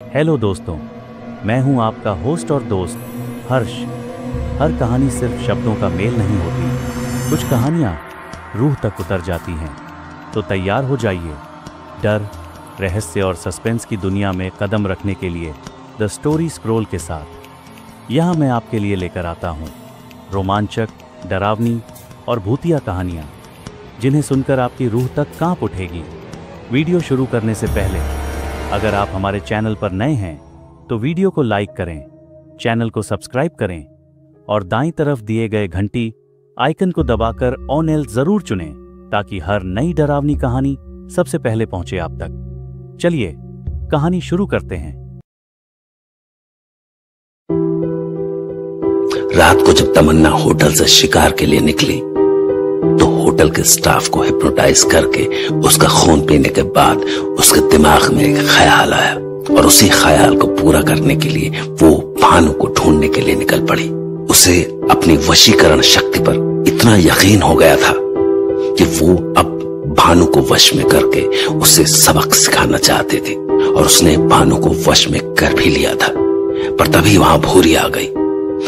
Hello दोस्तों, मैं हूं आपका होस्ट और दोस्त हर्ष। हर कहानी सिर्फ शब्दों का मेल नहीं होती, कुछ कहानियां रूह तक उतर जाती हैं। तो तैयार हो जाइए डर, रहस्य और सस्पेंस की दुनिया में कदम रखने के लिए द स्टोरी स्क्रॉल के साथ। यहाँ मैं आपके लिए लेकर आता हूँ रोमांचक, डरावनी और भूतिया कहानियाँ, जिन्हें सुनकर आपकी रूह तक कांप उठेगी। वीडियो शुरू करने से पहले अगर आप हमारे चैनल पर नए हैं तो वीडियो को लाइक करें, चैनल को सब्सक्राइब करें और दाईं तरफ दिए गए घंटी आइकन को दबाकर ऑन एल जरूर चुनें, ताकि हर नई डरावनी कहानी सबसे पहले पहुंचे आप तक। चलिए कहानी शुरू करते हैं। रात को जब तमन्ना होटल से शिकार के लिए निकली तो होटल के स्टाफ को हिप्नोटाइज करके उसका खून पीने के बाद उसके दिमाग में एक ख्याल आया और उसी ख्याल को पूरा करने के लिए वो भानु को ढूंढने के लिए निकल पड़ी। उसे अपनी वशीकरण शक्ति पर इतना यकीन हो गया था कि वो अब भानु को वश में करके उसे सबक सिखाना चाहती थी, और उसने भानु को वश में कर भी लिया था। पर तभी वहां भूरी आ गई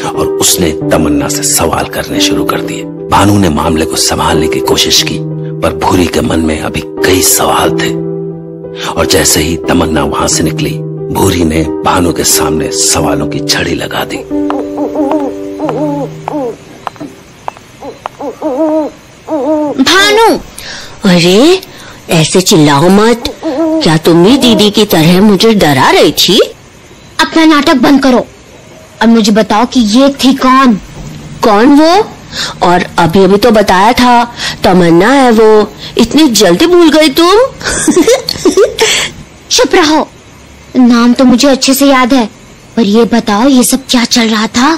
और उसने तमन्ना से सवाल करने शुरू कर दिए। भानु ने मामले को संभालने की कोशिश की, पर भूरी के मन में अभी कई सवाल थे। और जैसे ही तमन्ना वहां से निकली, भूरी ने भानु के सामने सवालों की छड़ी लगा दी। भानु, अरे ऐसे चिल्लाओ मत। क्या तुम भी दीदी की तरह मुझे डरा रही थी? अपना नाटक बंद करो और मुझे बताओ कि ये थी कौन? कौन वो? और अभी अभी तो बताया था तमन्ना है वो। इतनी जल्दी भूल गई तुम? चुप रहो, नाम तो मुझे अच्छे से याद है, पर ये बताओ ये सब क्या चल रहा था?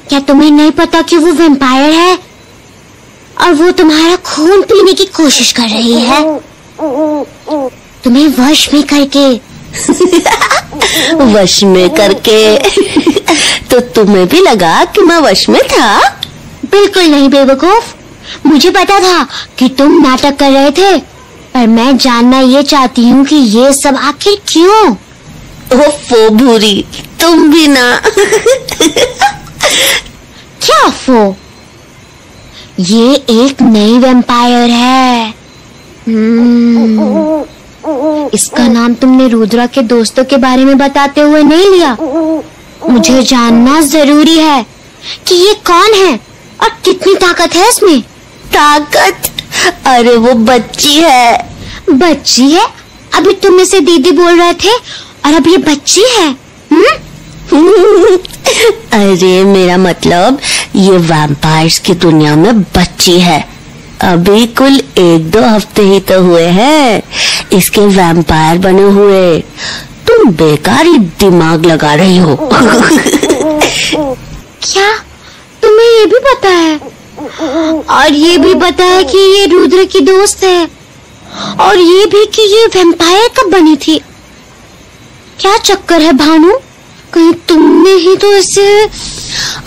क्या तुम्हें नहीं पता कि वो वैम्पायर है और वो तुम्हारा खून पीने की कोशिश कर रही है, तुम्हें वश में करके? वश में करके? तो तुम्हें भी लगा कि मैं वश में था? बिल्कुल नहीं बेवकूफ, मुझे पता था कि तुम नाटक कर रहे थे, पर मैं जानना ये चाहती हूँ कि ये सब आखिर क्यों? ओफो भूरी, तुम भी ना। क्या फो? ये एक नई वैम्पायर है। इसका नाम तुमने रुद्रा के दोस्तों के बारे में बताते हुए नहीं लिया। मुझे जानना जरूरी है कि ये कौन है और कितनी ताकत है इसमें। ताकत? अरे वो बच्ची है। बच्ची है? अभी तुम इसे दीदी बोल रहे थे और अब ये बच्ची है? अरे मेरा मतलब ये वैम्पायर्स की दुनिया में बच्ची है। अभी कुल 1-2 हफ्ते ही तो हुए हैं इसके वैम्पायर बने हुए। तुम बेकार ही दिमाग लगा रही हो। क्या तुम्हें ये भी पता है? और ये भी पता है कि ये रुद्र की दोस्त है, और ये भी कि ये वैम्पायर कब बनी थी? क्या चक्कर है भानु? कहीं तुमने ही तो इसे...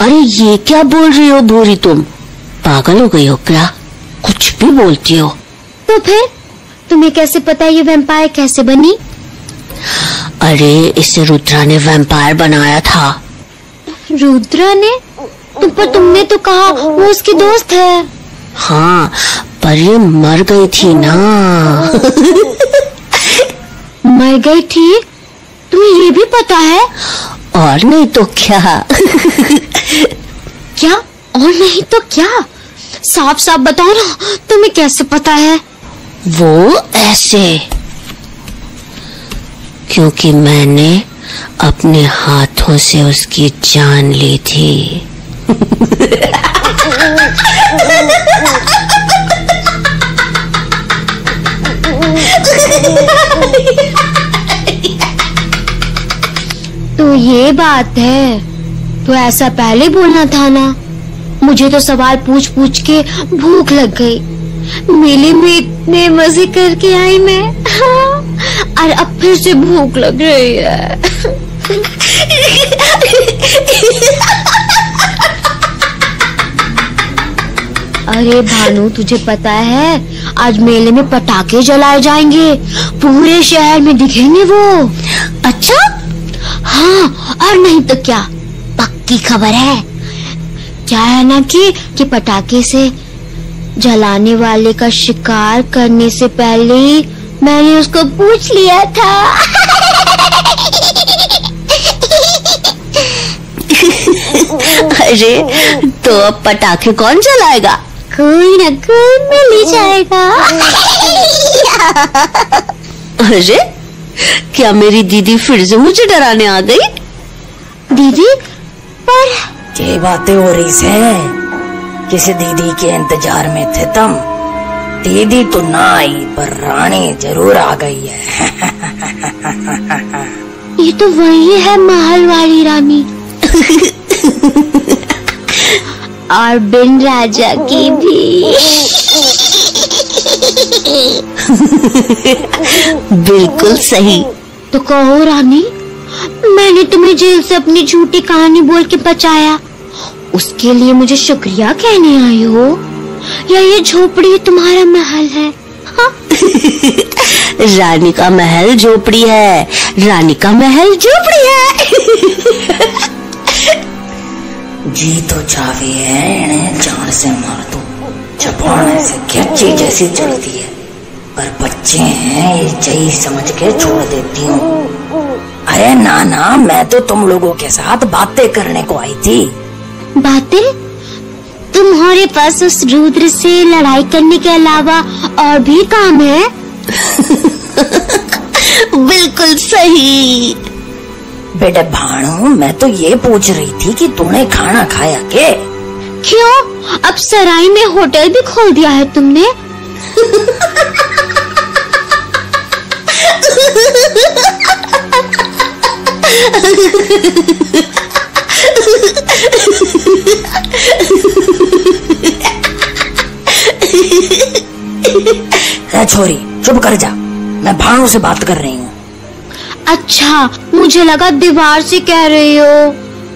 अरे ये क्या बोल रही हो भूरी, तुम पागल हो गई हो क्या? कुछ भी बोलती हो। तो फिर तुम्हें कैसे पता ये वैम्पायर कैसे बनी? अरे इसे रुद्रा ने वैम्पायर बनाया था। रुद्रा ने? पर तुमने तो कहा वो उसकी दोस्त है। हाँ, पर ये मर गई थी ना। मर गई थी? तुम्हें ये भी पता है? और नहीं तो क्या। क्या और नहीं तो क्या? साफ साफ बताओ ना, तुम्हें कैसे पता है? वो ऐसे, क्योंकि मैंने अपने हाथों से उसकी जान ली थी। तो ये बात है, तो ऐसा पहले बोलना था ना। मुझे तो सवाल पूछ पूछ के भूख लग गई। मेले में इतने मजे करके आई मैं, और अब फिर से भूख लग रही है। अरे भानु, तुझे पता है आज मेले में पटाखे जलाए जाएंगे, पूरे शहर में दिखेंगे वो। अच्छा, हाँ, और नहीं तो क्या, पक्की खबर है। क्या है ना कि पटाखे से जलाने वाले का शिकार करने से पहले मैंने उसको पूछ लिया था। अरे तो अब पटाखे कौन जलाएगा? कोई ना कोई मिल ही जाएगा। अरे क्या मेरी दीदी फिर से मुझे डराने आ गई? दीदी, पर क्या बातें हो रही है? किसी दीदी के इंतजार में थे तुम? दीदी तो ना आई, पर रानी जरूर आ गई है। ये तो वही है महल वाली रानी। और बिन राजा की भी। बिल्कुल सही। तो कहो रानी, मैंने तुम्हें जेल से अपनी झूठी कहानी बोल के बचाया, उसके लिए मुझे शुक्रिया कहने आई हो, या ये झोपड़ी तुम्हारा महल है? हाँ? रानी का महल झोपड़ी है, रानी का महल झोपड़ी है। जी तो चावी है, इन्हें जान से मार दो। चपाने से कैची जैसी चढ़ती है, पर बच्चे हैं, ये जई समझ के छोड़ देती हूँ। अरे ना ना, मैं तो तुम लोगों के साथ बातें करने को आई थी। बातें? तुम्हारे पास उस रुद्र से लड़ाई करने के अलावा और भी काम है? बिल्कुल सही। बेटे भानु, मैं तो ये पूछ रही थी कि तूने खाना खाया के? क्यों, अब सराय में होटल भी खोल दिया है तुमने? छोरी चुप कर जा, मैं भानु से बात कर रही हूँ। अच्छा, मुझे लगा दीवार से कह रही हो,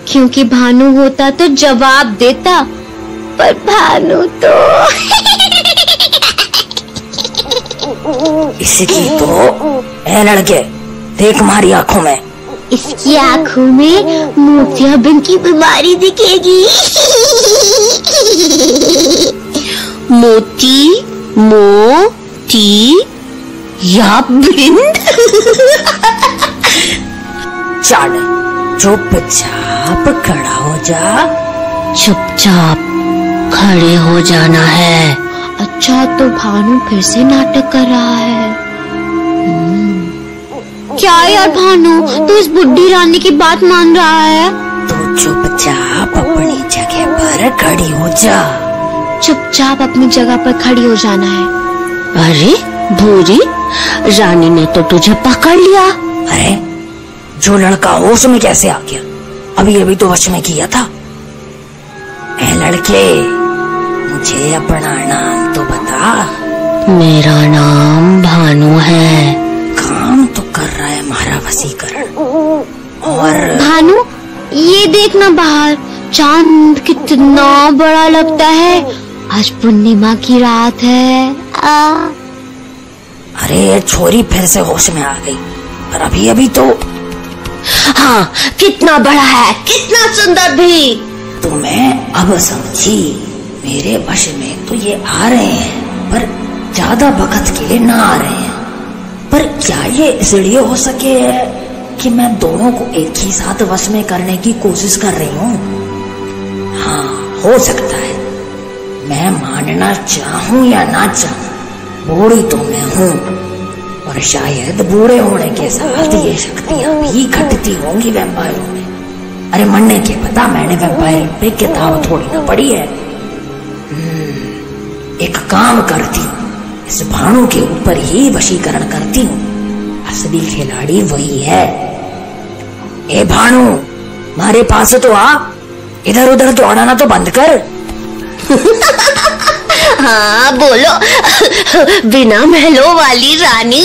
क्योंकि भानु होता तो जवाब देता, पर भानु तो इसकी तो ए लड़के, देख मारी आंखों में। इसकी आंखों में मोतियाबिंद की बीमारी दिखेगी। मोती या बिंद? चल चुपचाप खड़ा हो जा। चुपचाप खड़े हो जाना है। अच्छा, तो भानु फिर से नाटक कर रहा है। क्या यार भानु, तू इस बुढ़ी रानी की बात मान रहा है? तो चुपचाप अपनी जगह पर खड़ी हो जा। चुपचाप अपनी जगह पर खड़ी हो जाना है। अरे भूरी, रानी ने तो तुझे पकड़ लिया। अरे जो लड़का होश में कैसे आ गया? अभी तो वश में किया था। ए लड़के, मुझे अपना नाम तो बता। मेरा नाम भानु है। काम तो कर रहा है हमारा वसीकरण। और भानु, ये देखना बाहर, चांद कितना बड़ा लगता है। आज पूर्णिमा की रात है। अरे छोरी फिर से होश में आ गई, पर अभी तो। हाँ, कितना बड़ा है, कितना सुंदर भी। तुम्हें अब समझी, मेरे वश में तो ये आ रहे हैं, पर ज्यादा वक्त के लिए ना आ रहे हैं। पर क्या ये इसलिए हो सके कि मैं दोनों को एक ही साथ वश में करने की कोशिश कर रही हूँ? हाँ, हो सकता है। मैं मानना चाहूँ या ना चाहूँ, बूढ़ी तो मैं हूँ, और शायद बूढ़े होने के साथ ये शक्तियाँ भी घटती होंगी वैम्पायरों में। अरे मरने के पता, मैंने वैम्पायर पे किताब थोड़ी ना पढ़ी है। एक काम करती हूँ, इस भानु के ऊपर ही वशीकरण करती हूँ। असली खिलाड़ी वही है। ए भानु, हमारे पास तो आ, इधर उधर दौड़ाना तो बंद कर। हाँ बोलो, बिना महलों वाली रानी।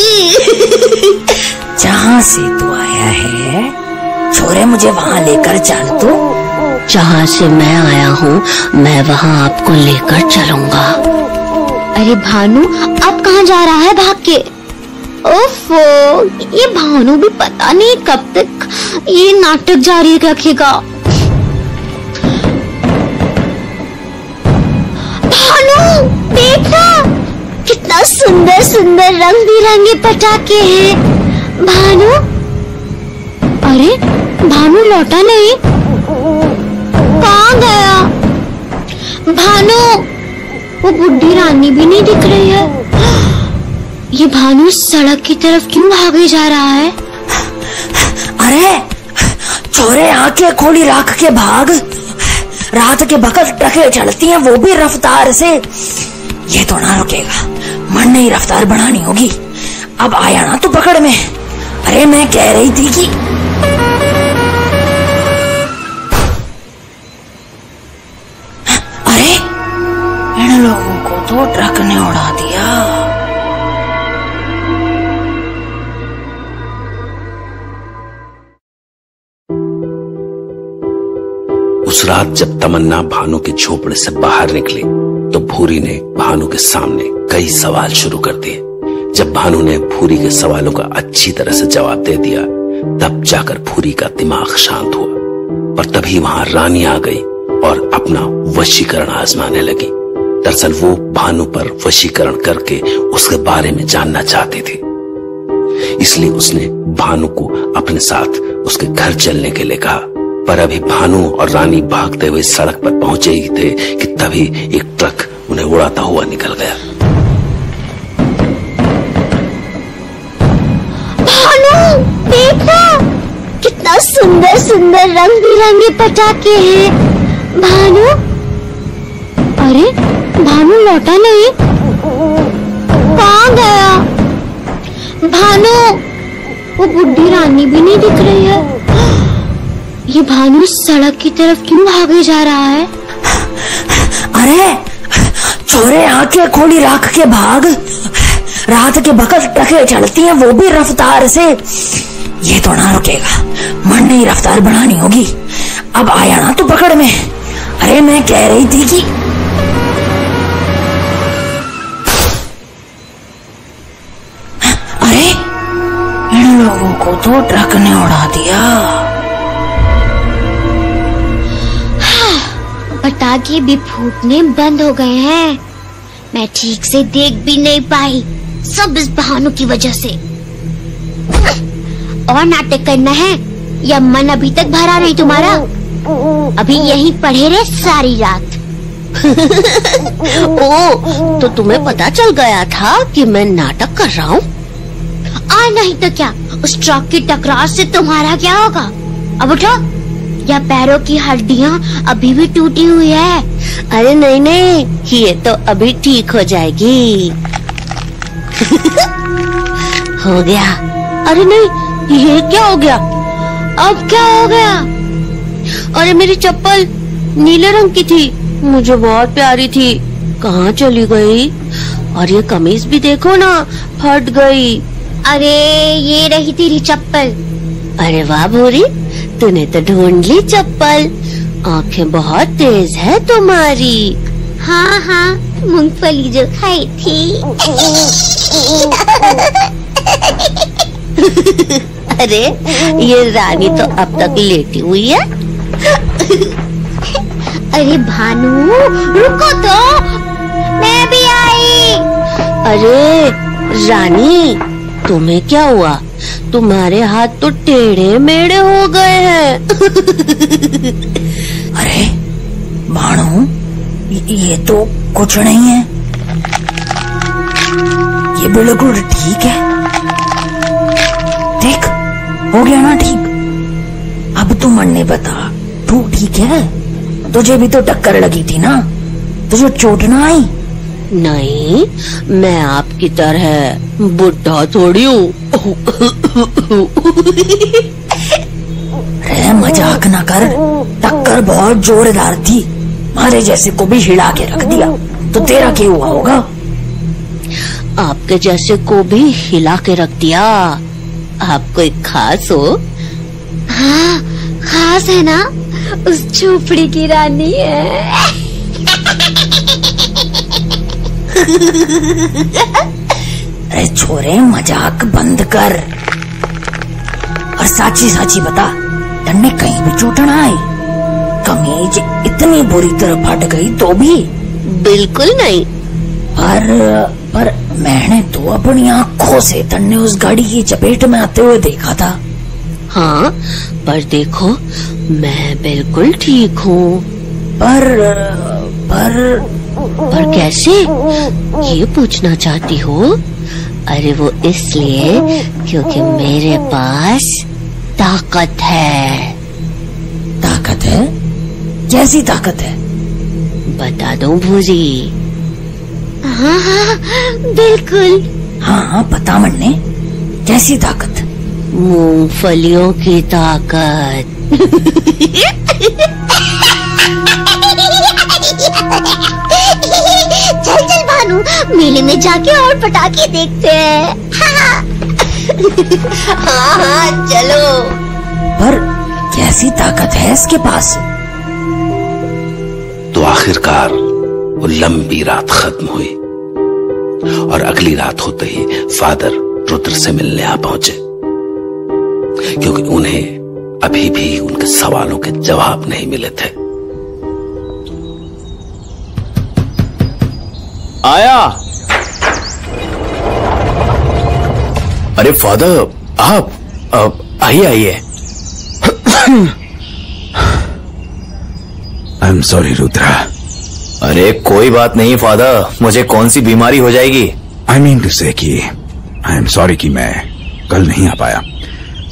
जहाँ से तू आया है, छोरे मुझे वहाँ लेकर चल। तू जहाँ से मैं आया हूँ, मैं वहाँ आपको लेकर चलूंगा। अरे भानु, अब कहाँ जा रहा है भाग के? ओफो, ये भानु भी पता नहीं कब तक ये नाटक जारी रखेगा। भानु देखना, कितना सुंदर सुंदर रंग बिरंगे पटाखे हैं। भानु, अरे भानु लौटा नहीं, कहाँ गया? भानु, वो बुढ़ी रानी भी नहीं दिख रही है। ये भानु सड़क की तरफ क्यों भागे जा रहा है? अरे चोरे आंखें खोली राख के भाग, रात के बखत ट्रकें चलती हैं, वो भी रफ्तार से। ये तो ना रुकेगा, मन नहीं रफ्तार बढ़ानी होगी। अब आया ना तू पकड़ में। अरे मैं कह रही थी कि अरे इन लोगों को तो ट्रक ने उड़ा दिया। उस रात जब तमन्ना भानु के झोपड़े से बाहर निकली तो भूरी ने भानु के सामने कई सवाल शुरू कर दिए। जब भानु ने भूरी के सवालों का अच्छी तरह से जवाब दे दिया तब जाकर भूरी का दिमाग शांत हुआ। पर तभी वहां रानी आ गई और अपना वशीकरण आजमाने लगी। दरअसल वो भानु पर वशीकरण करके उसके बारे में जानना चाहती थी, इसलिए उसने भानु को अपने साथ उसके घर चलने के लिए कहा। पर अभी भानु और रानी भागते हुए सड़क पर पहुंचे ही थे कि तभी एक ट्रक उन्हें उड़ाता हुआ निकल गया। भानु देखना, कितना सुंदर सुंदर रंग बिरंगे पटाखे हैं। भानु, अरे भानु लौटा नहीं, कहाँ गया? भानु, वो बुढ़ी रानी भी नहीं दिख रही है। ये भानु सड़क की तरफ क्यों भागे जा रहा है? अरे चोरे आंखें खोली राख के भाग, रात के बखत ट्रकें चलती हैं, वो भी रफ्तार से। ये तो ना रुकेगा, मन नहीं रफ्तार बढ़ानी होगी। अब आया ना तू पकड़ में। अरे मैं कह रही थी कि अरे इन लोगों को तो ट्रक ने उड़ा दिया। पटाखे भी फूटने बंद हो गए हैं। मैं ठीक से देख भी नहीं पाई, सब इस भानु की वजह से। और नाटक करना है या मन अभी तक भरा नहीं तुम्हारा? अभी यहीं पढ़े रहे सारी रात। ओ, तो तुम्हें पता चल गया था कि मैं नाटक कर रहा हूँ? और नहीं तो क्या, उस ट्रक की टकराव से तुम्हारा क्या होगा? अब उठो, या पैरों की हड्डियाँ अभी भी टूटी हुई है? अरे नहीं नहीं, ये तो अभी ठीक हो जाएगी। हो गया। अरे नहीं, ये क्या हो गया? अब क्या हो गया? अरे मेरी चप्पल नीले रंग की थी, मुझे बहुत प्यारी थी, कहाँ चली गई? और ये कमीज भी देखो ना, फट गई। अरे ये रही तेरी चप्पल। अरे वाह भूरी, तूने तो ढूंढ ली चप्पल। आंखें बहुत तेज है तुम्हारी। हाँ हाँ, मूंगफली जो खाई थी। अरे ये रानी तो अब तक लेटी हुई है। अरे भानु रुको तो, मैं भी आई। अरे रानी, तुम्हें क्या हुआ? तुम्हारे हाथ तो टेढ़े मेढ़े हो गए हैं। अरे भानु, ये तो कुछ नहीं है, ये बिल्कुल ठीक है। देख, हो गया ना ठीक। अब तू मन ने बता, तू ठीक है? तुझे भी तो टक्कर लगी थी ना, तुझे चोट ना आई? नहीं, मैं आपकी तरह बुढ़ा थोड़ी हूँ। अरे मजाक ना कर, टक्कर बहुत जोरदार थी, मारे जैसे को भी हिला के रख दिया। तो तेरा क्या हुआ होगा? आपके जैसे को भी हिला के रख दिया। आप कोई खास हो? हाँ खास है ना, उस झोपड़ी की रानी है। अरे छोरे, मजाक बंद कर। और साची साची बता, तन्ने कहीं भी चोट ना आई? कमीज इतनी बुरी तरह फट गई तो भी? बिल्कुल नहीं। पर मैंने तो अपनी आंखों से तन्ने उस गाड़ी की चपेट में आते हुए देखा था। हाँ, पर देखो मैं बिल्कुल ठीक हूँ। पर कैसे, ये पूछना चाहती हो? अरे वो इसलिए क्योंकि मेरे पास ताकत है। ताकत है? कैसी ताकत है? बता दूं भूजी? हाँ हाँ बिल्कुल। हाँ बता मन्ने, कैसी ताकत? मूंगफलियों की ताकत। चल चल भानु, मेले में जाके और पटाखे देखते हैं। हाँ हाँ चलो। पर कैसी ताकत है इसके पास? तो आखिरकार वो लंबी रात खत्म हुई और अगली रात होते ही फादर रुद्र से मिलने आ पहुंचे, क्योंकि उन्हें अभी भी उनके सवालों के जवाब नहीं मिले थे। आया। अरे फादर, आप आइए आइए। आई एम सॉरी रुद्रा। अरे कोई बात नहीं फादर, मुझे कौन सी बीमारी हो जाएगी? आई मीन टू से कि आई एम सॉरी कि मैं कल नहीं आ पाया,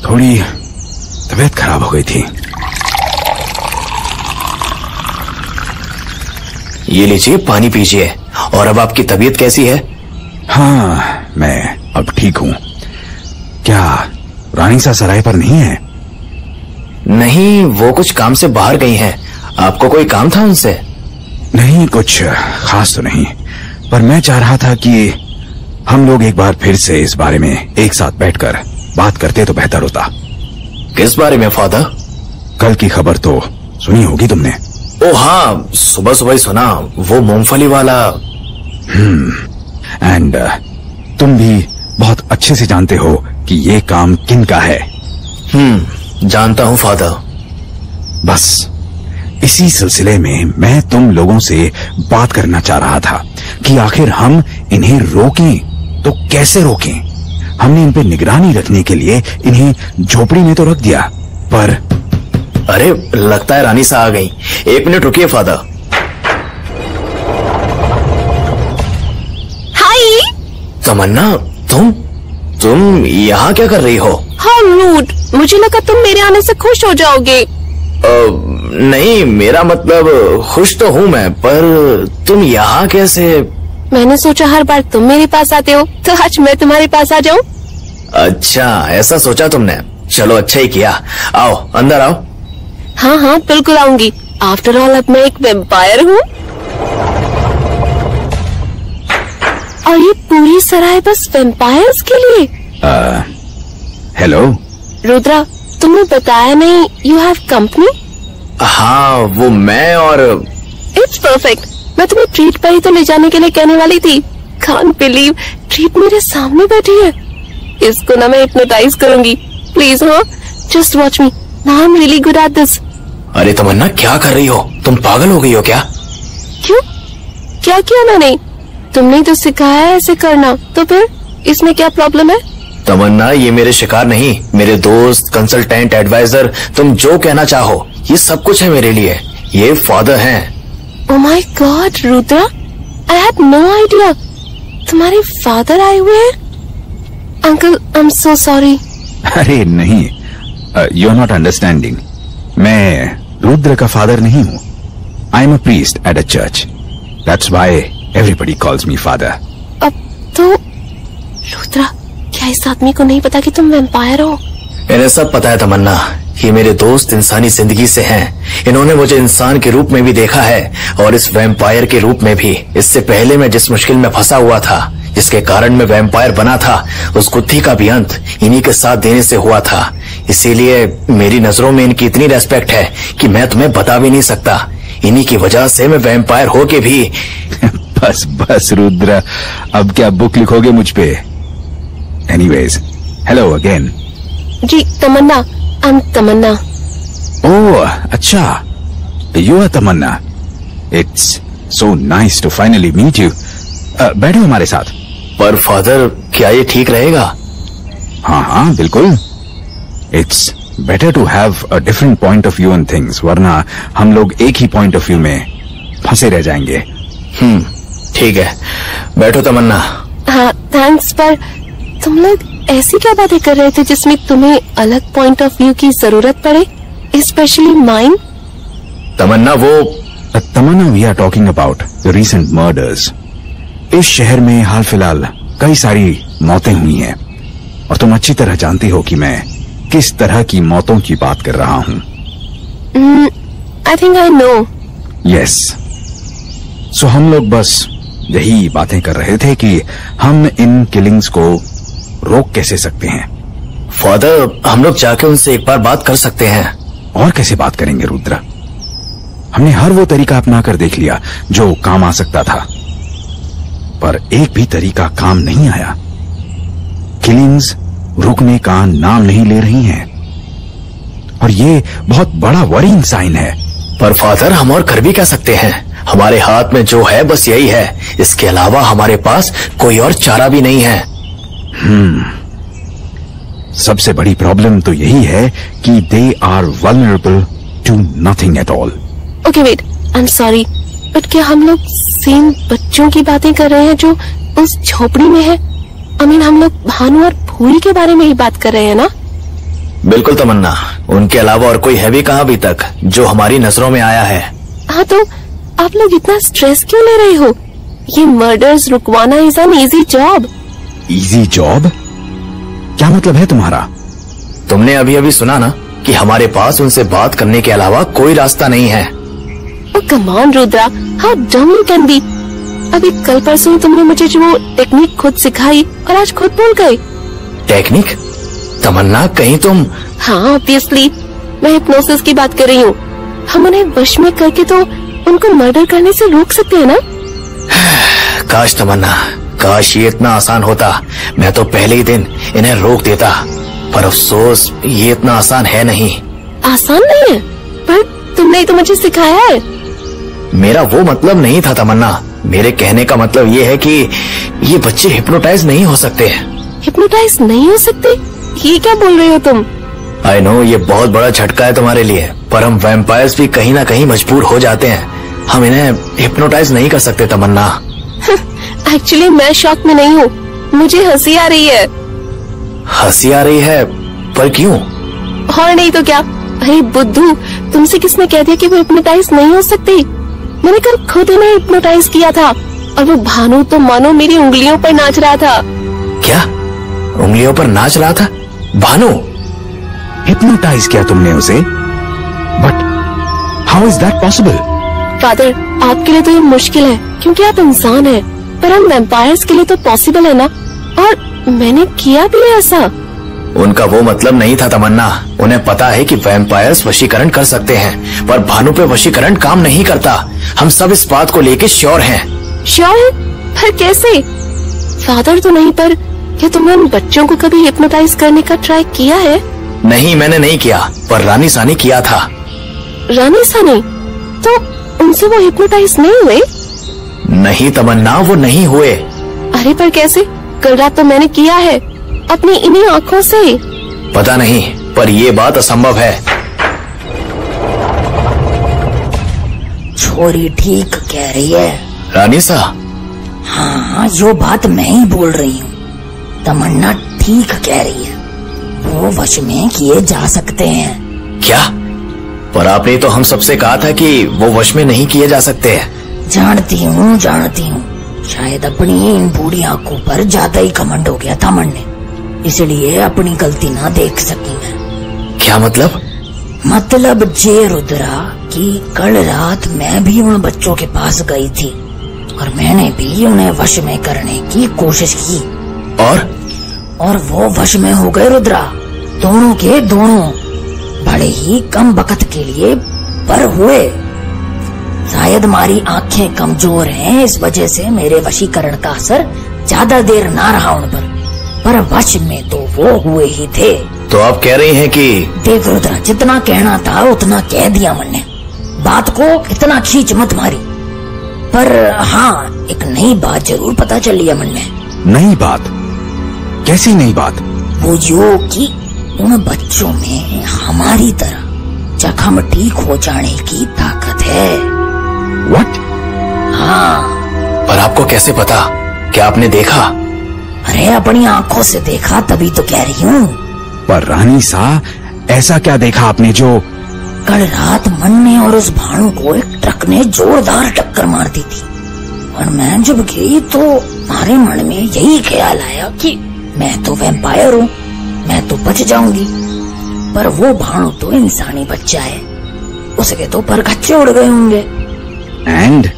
थोड़ी तबीयत खराब हो गई थी। ये लीजिए पानी पीजिए। और अब आपकी तबीयत कैसी है? हाँ मैं अब ठीक हूँ। क्या रानी सा सराय पर नहीं है? नहीं, वो कुछ काम से बाहर गई हैं। आपको कोई काम था उनसे? नहीं, कुछ खास तो नहीं, पर मैं चाह रहा था कि हम लोग एक बार फिर से इस बारे में एक साथ बैठकर बात करते तो बेहतर होता। किस बारे में फादर? कल की खबर तो सुनी होगी तुमने। ओ हाँ, सुबह सुबह ही सुना, वो मूंगफली वाला। एंड तुम भी बहुत अच्छे से जानते हो कि ये काम किन का है। जानता हूँ फादर। बस इसी सिलसिले में मैं तुम लोगों से बात करना चाह रहा था कि आखिर हम इन्हें रोकें तो कैसे रोकें। हमने इन पे निगरानी रखने के लिए इन्हें झोपड़ी में तो रख दिया, पर अरे लगता है रानी सा आ गई। एक मिनट रुकिए फादर। हाय तमन्ना, तुम यहाँ क्या कर रही हो? हाँ रूट, मुझे लगा तुम मेरे आने से खुश हो जाओगे। नहीं, मेरा मतलब खुश तो हूँ मैं, पर तुम यहाँ कैसे? मैंने सोचा हर बार तुम मेरे पास आते हो, तो आज मैं तुम्हारे पास आ जाऊँ। अच्छा ऐसा सोचा तुमने, चलो अच्छा ही किया। आओ अंदर आओ। हाँ हाँ बिल्कुल आऊंगी। आफ्टर ऑल अब मैं एक वेम्पायर हूँ। और ये पूरी सराय बस वेम्पायर्स के लिए? हेलो रुद्रा, तुमने बताया नहीं यू हैव कंपनी? हाँ वो मैं और इट्स परफेक्ट। मैं तुम्हें ट्रीट पर ही तो ले जाने के लिए कहने वाली थी। कांट बिलीव ट्रीट मेरे सामने बैठी है। इसको ना मैं हिप्नोटाइज करूंगी। प्लीज हाँ, just watch me. Now I am really good at this. अरे तमन्ना क्या कर रही हो? तुम पागल हो गई हो क्या? क्यों, क्या किया मैंने? तुमने तो सिखाया है ऐसे करना, तो फिर इसमें क्या प्रॉब्लम है? तमन्ना ये मेरे शिकार नहीं, मेरे दोस्त, कंसल्टेंट, एडवाइजर, तुम जो कहना चाहो, ये सब कुछ है मेरे लिए। ये फादर हैं। Oh my god Rudra, I had no idea तुम्हारे फादर आए हुए हैं। Uncle I am so sorry. अरे नहीं, यू आर नॉट अंडरस्टैंडिंग। मैं रुद्र का फादर नहीं हूँ। I am a priest at a church, that's why everybody calls me father. अब तो रुद्रा, क्या इस आदमी को नहीं पता कि तुम वैम्पायर हो? इन्हें सब पता है तमन्ना। ये मेरे दोस्त इंसानी जिंदगी से हैं। इन्होंने मुझे इंसान के रूप में भी देखा है और इस वैम्पायर के रूप में भी। इससे पहले मैं जिस मुश्किल में फंसा हुआ था, जिसके कारण मैं वैम्पायर बना था, उस गुत्थी का भी अंत इन्हीं के साथ देने से हुआ था। इसीलिए मेरी नजरों में इनकी इतनी रेस्पेक्ट है कि मैं तुम्हें बता भी नहीं सकता। इन्हीं की वजह से मैं वैम्पायर होके भी बस बस रुद्र, अब क्या बुक लिखोगे मुझ पे? Anyways, hello again. जी तमन्ना, तमन्ना। ओह अच्छा, you are Tamanna. It's so nice to finally meet you. बैठो हमारे साथ। पर फादर, क्या ये ठीक रहेगा? हाँ हाँ बिल्कुल। It's better to have a different point of view on things, वरना हम लोग एक ही पॉइंट ऑफ व्यू में फंसे रह जाएंगे। ठीक है, बैठो तमन्ना। हाँ थैंक्स, पर तुम लोग ऐसी क्या बातें कर रहे थे जिसमें तुम्हें अलग पॉइंट ऑफ व्यू की जरूरत पड़े, specially mine? Tamanna Tamanna, we are talking about the recent murders. इस शहर में हाल फिलहाल कई सारी मौतें हुई हैं और तुम अच्छी तरह जानती हो कि मैं किस तरह की मौतों की बात कर रहा हूँ। I think I know. Yes, so हम लोग बस यही बातें कर रहे थे कि हम इन किलिंग्स को रोक कैसे सकते हैं। फादर, हम लोग जाके उनसे एक बार बात कर सकते हैं। और कैसे बात करेंगे रुद्र? हमने हर वो तरीका अपना कर देख लिया जो काम आ सकता था, पर एक भी तरीका काम नहीं आया। किलिंग्स रुकने का नाम नहीं ले रही हैं और ये बहुत बड़ा वरीइंग साइन है। पर फादर, हम और कर भी क्या सकते हैं? हमारे हाथ में जो है बस यही है, इसके अलावा हमारे पास कोई और चारा भी नहीं है। सबसे बड़ी प्रॉब्लम तो यही है कि they are vulnerable to nothing at all. Okay wait, I am sorry, but क्या हम लोग सेम बच्चों की बातें कर रहे हैं जो उस झोपड़ी में है? आई मीन, हम लोग भानु और फूल के बारे में ही बात कर रहे हैं ना? बिल्कुल तमन्ना, उनके अलावा और कोई है भी कहाँ अभी तक जो हमारी नजरों में आया है। हाँ तो आप लोग इतना स्ट्रेस क्यों ले रहे हो? ये मर्डर्स रुकवाना is an easy job. Easy job? क्या मतलब है तुम्हारा? तुमने अभी अभी सुना ना कि हमारे पास उनसे बात करने के अलावा कोई रास्ता नहीं है। कम ऑन रुद्रा, हाउ डम यू कैन बी। अभी कल परसों तुमने मुझे जो टेक्निक खुद सिखाई और आज खुद भूल गए। टेक्निक? तमन्ना, कहीं तुम? हाँ ऑब्वियसली, मैं हिप्नोसिस की बात कर रही हूँ। हम उन्हें वश में करके तो उनको मर्डर करने से रोक सकते हैं ना? काश तमन्ना, काश ये इतना आसान होता। मैं तो पहले ही दिन इन्हें रोक देता, पर अफसोस ये इतना आसान है नहीं। आसान नहीं है? पर तुमने ही तो मुझे सिखाया है। मेरा वो मतलब नहीं था तमन्ना। मेरे कहने का मतलब ये है कि ये बच्चे हिप्नोटाइज नहीं हो सकते। हिप्नोटाइज नहीं हो सकते? ये क्या बोल रहे हो तुम? आई नो, ये बहुत बड़ा झटका है तुम्हारे लिए, पर हम वैम्पायर्स भी कहीं ना कहीं मजबूर हो जाते हैं। हम इन्हें हिप्नोटाइज नहीं कर सकते तमन्ना। एक्चुअली मैं शॉक में नहीं हूँ, मुझे हंसी आ रही है। हंसी आ रही है? पर क्यों? और नहीं तो क्या। अरे बुद्धू, तुमसे किसने कह दिया कि वो हिप्नोटाइज नहीं हो सकती? मैंने कल खुद इन्हें हिप्नोटाइज किया था और वो भानु तो मानो मेरी उंगलियों पर नाच रहा था। क्या? उंगलियों पर नाच रहा था? भानु हिप्नोटाइज किया तुमने उसे? But how is that possible? Father, आपके लिए तो ये मुश्किल है क्योंकि आप इंसान हैं, पर हम वैम्पायर्स के लिए तो पॉसिबल है ना। और मैंने किया भी ऐसा। उनका वो मतलब नहीं था तमन्ना। उन्हें पता है कि वैम्पायर्स वशीकरण कर सकते हैं, पर भानु पे वशीकरण काम नहीं करता। हम सब इस बात को लेके श्योर हैं। श्योर है? पर कैसे? फादर तो नहीं, पर क्या तुमने उन बच्चों को कभी हिप्नोटाइज करने का ट्राई किया है? नहीं, मैंने नहीं किया, पर रानी सानी किया था। रानी सानी? तो उनसे वो हिप्नोटाइज नहीं हुए? नहीं तमन्ना, वो नहीं हुए। अरे पर कैसे? कल रात तो मैंने किया है अपनी इन्हीं आँखों से। पता नहीं, पर ये बात असंभव है। छोरी ठीक कह रही है रानी सा। हाँ, यो बात मैं ही बोल रही हूँ। तमन्ना ठीक कह रही है, वो वश में किए जा सकते हैं। क्या? पर आपने तो हम सबसे कहा था कि वो वश में नहीं किए जा सकते। जानती हूँ, शायद अपनी इन बूढ़ी आंखों पर ज्यादा ही घमंड हो गया था मन ने, इसलिए अपनी गलती ना देख सकी मैं। क्या मतलब? मतलब जे रुद्रा कि कल रात मैं भी उन बच्चों के पास गई थी और मैंने भी उन्हें वश में करने की कोशिश की। और वो वश में हो गए रुद्रा, दोनों के दोनों। बड़े ही कम वक्त के लिए पर हुए। शायद हमारी आंखें कमजोर हैं, इस वजह से मेरे वशीकरण का असर ज्यादा देर ना रहा उन पर वश में तो वो हुए ही थे। तो आप कह रही हैं कि देख रुद्रा, जितना कहना था उतना कह दिया मैंने। बात को इतना खींच मत मारी। पर हाँ, एक नई बात जरूर पता चली है मन में। नई बात? कैसी नई बात? वो यो कि उन बच्चों में हमारी तरह जख्म ठीक हो जाने की ताकत है। What? हाँ। पर आपको कैसे पता? क्या आपने देखा? अरे अपनी आंखों से देखा, तभी तो कह रही हूँ। पर रानी सा, ऐसा क्या देखा आपने जो? कल रात मन ने और उस भाणु को एक ट्रक ने जोरदार टक्कर मार दी थी, और मैं जब गई तो हमारे मन में यही ख्याल आया कि मैं तो वैम्पायर हूँ, मैं तो बच जाऊंगी। पर वो भाणु तो इंसानी बच्चा है, उसके तो परगच्चे उड़ गए होंगे। And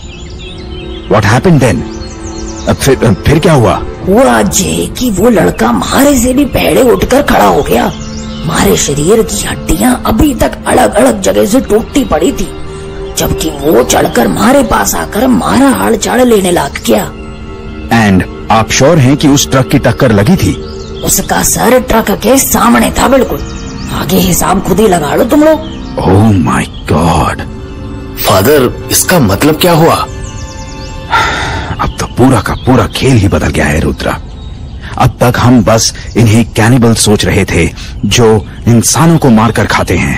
what happened then? फिर क्या हुआ? हुआ ये कि वो लड़का मारे से भी पहले उठकर खड़ा हो गया। हमारे शरीर की हड्डियां अभी तक अलग अलग जगह से टूटती पड़ी थी, जबकि वो चढ़कर हमारे पास आकर हमारा हाल चाल लेने लग गया। एंड आप श्योर हैं कि उस ट्रक की टक्कर लगी थी? उसका सर ट्रक के सामने था बिल्कुल। आगे हिसाब खुद ही लगा लो तुम लोग। ओह माय गॉड। फादर, इसका मतलब क्या हुआ? अब तो पूरा का पूरा खेल ही बदल गया है रुद्रा। अब तक हम बस इन्हें कैनिबल सोच रहे थे जो इंसानों को मारकर खाते हैं,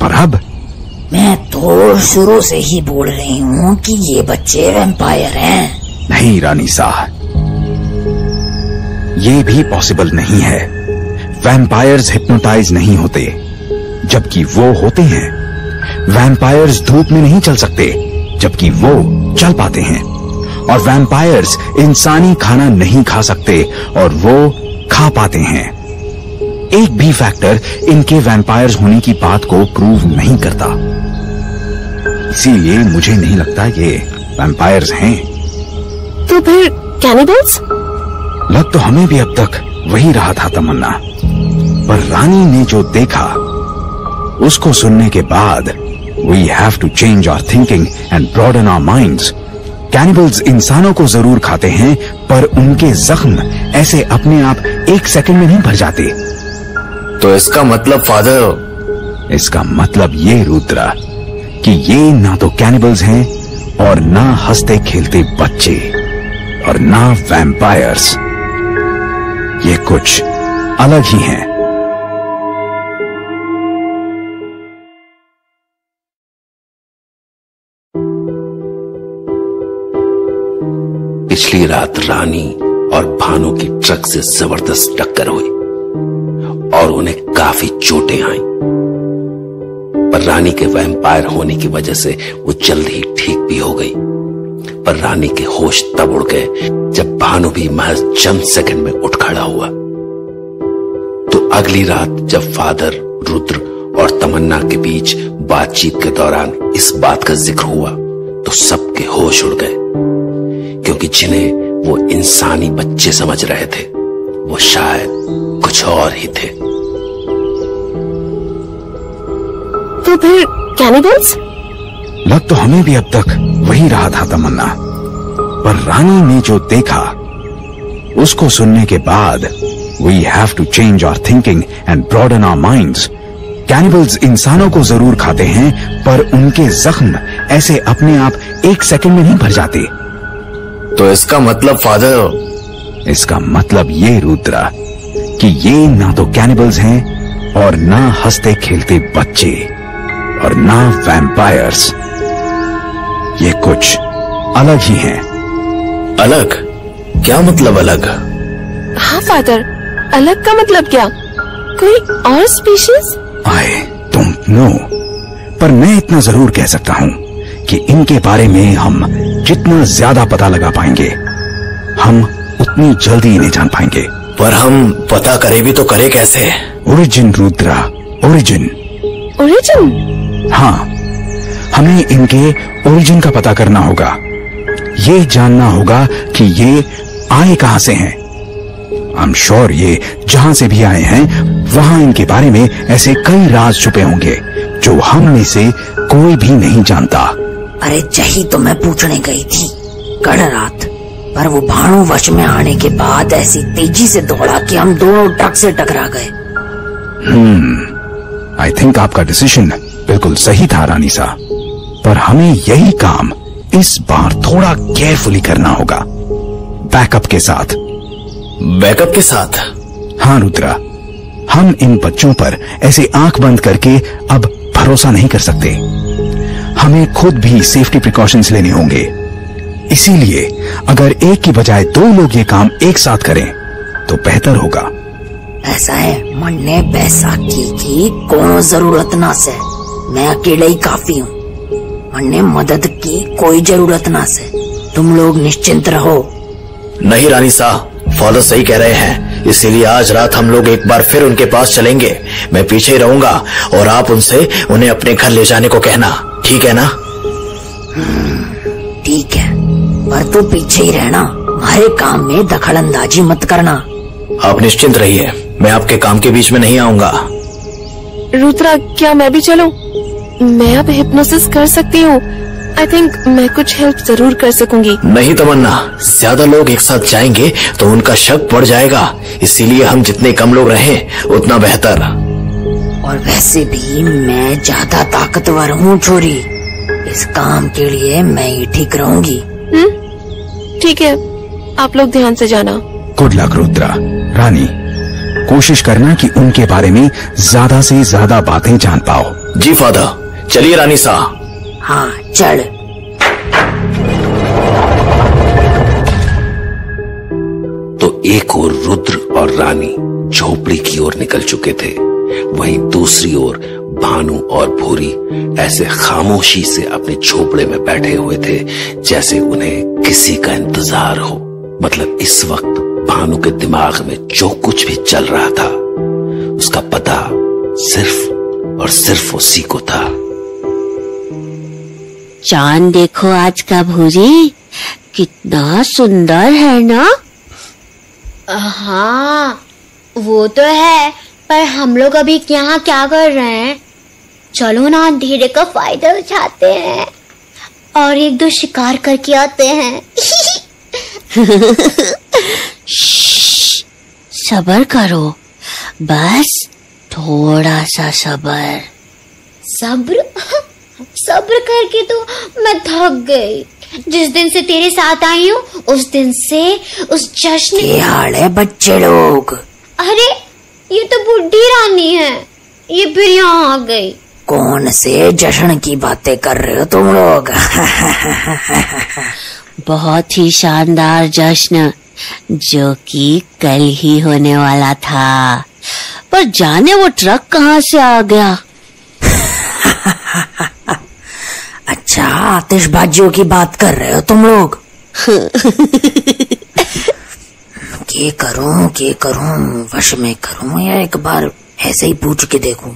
पर अब मैं तो शुरू से ही बोल रही हूँ कि ये बच्चे वैम्पायर हैं। नहीं रानी साहब, ये भी पॉसिबल नहीं है। वैम्पायर्स हिप्नोटाइज नहीं होते, जबकि वो होते हैं। वैम्पायर्स धूप में नहीं चल सकते, जबकि वो चल पाते हैं। और वैम्पायर्स इंसानी खाना नहीं खा सकते, और वो खा पाते हैं। एक भी फैक्टर इनके वैम्पायर्स होने की बात को प्रूव नहीं करता। इसीलिए मुझे नहीं लगता ये वैम्पायर्स हैं। तो फिर कैनिबल्स? लग तो हमें भी अब तक वही रहा था तमन्ना, पर रानी ने जो देखा उसको सुनने के बाद we have to change our thinking and broaden our minds. Cannibals इंसानों को जरूर खाते हैं, पर उनके जख्म ऐसे अपने आप एक सेकंड में नहीं भर जाते। तो इसका मतलब फादर? इसका मतलब ये रुद्रा कि ये ना तो कैनिबल्स हैं, और ना हंसते खेलते बच्चे, और ना वैम्पायर्स। ये कुछ अलग ही हैं। पिछली रात रानी और भानु की ट्रक से जबरदस्त टक्कर हुई और उन्हें काफी चोटें आईं। पर रानी के वैम्पायर होने की वजह से वो जल्द ही ठीक भी हो गई। पर रानी के होश तब उड़ गए जब भानु भी महज चंद सेकंड में उठ खड़ा हुआ। तो अगली रात जब फादर, रुद्र और तमन्ना के बीच बातचीत के दौरान इस बात का जिक्र हुआ तो सबके होश उड़ गए, क्योंकि जिन्हें वो इंसानी बच्चे समझ रहे थे वो शायद कुछ और ही थे। तो फिर कैनिबल्स? लग तो हमें भी अब तक वही रहा था तमन्ना, पर रानी ने जो देखा उसको सुनने के बाद we have to change our thinking and broaden our minds. Cannibals इंसानों को जरूर खाते हैं, पर उनके जख्म ऐसे अपने आप एक सेकंड में नहीं भर जाते। तो इसका मतलब फादर? इसका मतलब ये रुद्रा कि ये ना तो कैनिबल्स हैं, और ना हंसते खेलते बच्चे, और ना वैम्पायर्स। ये कुछ अलग ही हैं। अलग? क्या मतलब अलग? हाँ फादर, अलग का मतलब क्या? कोई और स्पीशीज? आई डोंट नो, पर मैं इतना जरूर कह सकता हूँ कि इनके बारे में हम जितना ज्यादा पता लगा पाएंगे, हम उतनी जल्दी इन्हें जान पाएंगे। पर हम पता करें भी तो करें कैसे? Origin Rudra, origin. ओरिजिन? हाँ, हमें इनके ओरिजिन का पता करना होगा। ये जानना होगा कि ये आए कहां से हैं। आई एम श्योर ये जहां से भी आए हैं वहां इनके बारे में ऐसे कई राज छुपे होंगे जो हम में से कोई भी नहीं जानता। अरे यही तो मैं पूछने गई थी कल रात, पर वो भाणु वश में आने के बाद ऐसी तेजी से दौड़ा कि हम दोनों ट्रक से टकरा गए। आई थिंक आपका डिसीजन बिल्कुल सही था रानी सा, पर हमें यही काम इस बार थोड़ा केयरफुली करना होगा, बैकअप के साथ। बैकअप के साथ? हाँ रुद्रा, हम इन बच्चों पर ऐसे आंख बंद करके अब भरोसा नहीं कर सकते। हमें खुद भी सेफ्टी प्रिकॉशंस लेने होंगे। इसीलिए अगर एक की बजाय 2 लोग ये काम एक साथ करें तो बेहतर होगा। ऐसा है, मन ने बैसाखी की कोनो जरूरत ना से, मैं अकेले ही काफी हूँ। मन ने मदद की कोई जरूरत ना से, तुम लोग निश्चिंत रहो। नहीं रानी सा, फॉलो सही कह रहे हैं, इसीलिए आज रात हम लोग एक बार फिर उनके पास चलेंगे। मैं पीछे ही रहूंगा और आप उनसे उन्हें अपने घर ले जाने को कहना, ठीक है ना? ठीक है, पर तू पीछे ही रहना, हमारे काम में दखल अंदाजी मत करना। आप निश्चिंत रहिए, मैं आपके काम के बीच में नहीं आऊंगा। रुद्रा, क्या मैं भी चलूं? मैं अब हिप्नोसिस कर सकती हूँ। आई थिंक मैं कुछ हेल्प जरूर कर सकूंगी। नहीं तमन्ना, ज्यादा लोग एक साथ जाएंगे तो उनका शक बढ़ जाएगा, इसीलिए हम जितने कम लोग रहें उतना बेहतर। और वैसे भी मैं ज्यादा ताकतवर हूँ छोरी, इस काम के लिए मैं ही ठीक रहूंगी। ठीक है, आप लोग ध्यान से जाना। Good luck Rudra. रानी, कोशिश करना कि उनके बारे में ज्यादा से ज्यादा बातें जान पाओ। जी फादर, चलिए रानी सा। हाँ चल। तो एक ओर रुद्र और रानी झोपड़ी की ओर निकल चुके थे, वहीं दूसरी ओर भानु और भूरी ऐसे खामोशी से अपने झोपड़े में बैठे हुए थे जैसे उन्हें किसी का इंतजार हो। मतलब इस वक्त भानु के दिमाग में जो कुछ भी चल रहा था उसका पता सिर्फ और सिर्फ उसी को था। चांद देखो आज का भूरी, कितना सुंदर है ना? हाँ वो तो है, पर हम लोग अभी यहाँ क्या कर रहे हैं? चलो ना अंधेरे का फायदा उठाते हैं और 1-2 शिकार करके आते हैं। सब्र करो, बस थोड़ा सा सब्र। सब्र सब्र करके तो मैं थक गई। जिस दिन से तेरे साथ आई हूँ उस दिन से उस जश्न। क्या हाल है बच्चे लोग? अरे ये तो बुढ़ी रानी है, ये फिर यहाँ आ गई। कौन से जश्न की बातें कर रहे हो तुम लोग? बहुत ही शानदार जश्न जो कि कल ही होने वाला था, पर जाने वो ट्रक कहाँ से आ गया। अच्छा, आतिशबाजियों की बात कर रहे हो तुम लोग? के करूं, वश में करूं या एक बार ऐसे ही पूछ के देखूं?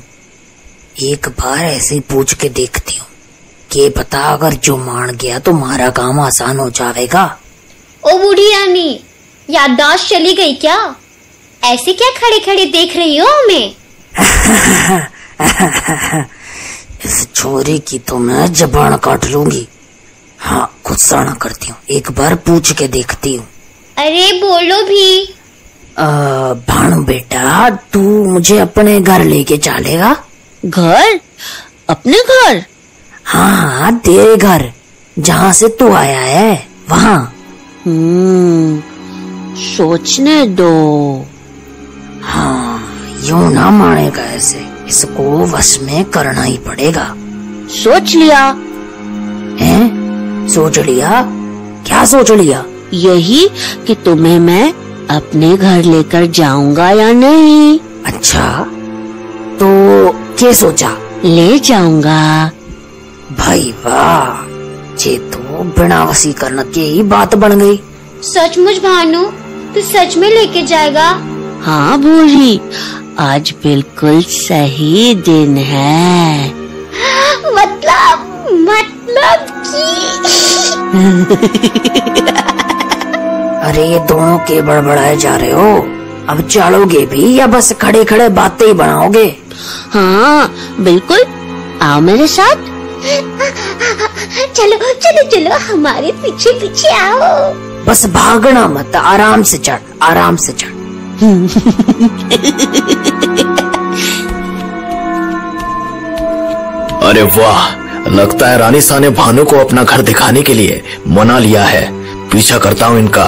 एक बार ऐसे ही पूछ के देखती हूँ, के पता अगर जो मान गया तो हमारा काम आसान हो जाएगा। ओ बूढ़ी रानी, याददाश्त चली गई क्या? ऐसे क्या खड़े खड़े देख रही हो हमें? इस छोरी की तो मैं जबान काट लूंगी। हाँ, गुस्सा ना करती हूँ, एक बार पूछ के देखती हूँ। अरे बोलो भी। भानु बेटा, तू मुझे अपने घर लेके चलेगा? घर? अपने घर? हाँ, तेरे घर, जहाँ से तू आया है वहाँ। सोचने दो। हाँ, यूं ना मानेगा ऐसे, इसको वश में करना ही पड़ेगा। सोच लिया। हैं? सोच लिया? क्या सोच लिया? यही कि तुम्हें मैं अपने घर लेकर जाऊंगा या नहीं। अच्छा, तो क्या सोचा? ले जाऊंगा। भाई वाह, ये तो बिना वसीकरण के ही बात बन गई। सचमुच भानु, तू सच में लेके जाएगा? हाँ बूढ़ी, आज बिल्कुल सही दिन है। मतलब कि अरे ये दोनों के बड़बड़ाए जा रहे हो? अब चलोगे भी या बस खड़े खड़े बातें ही बनाओगे? हाँ बिल्कुल, आओ मेरे साथ। चलो चलो चलो, हमारे पीछे पीछे आओ। बस भागना मत, आराम से चढ़, आराम से चढ़। अरे वाह, लगता है रानी सा ने भानु को अपना घर दिखाने के लिए मना लिया है। पीछा करता हूं इनका।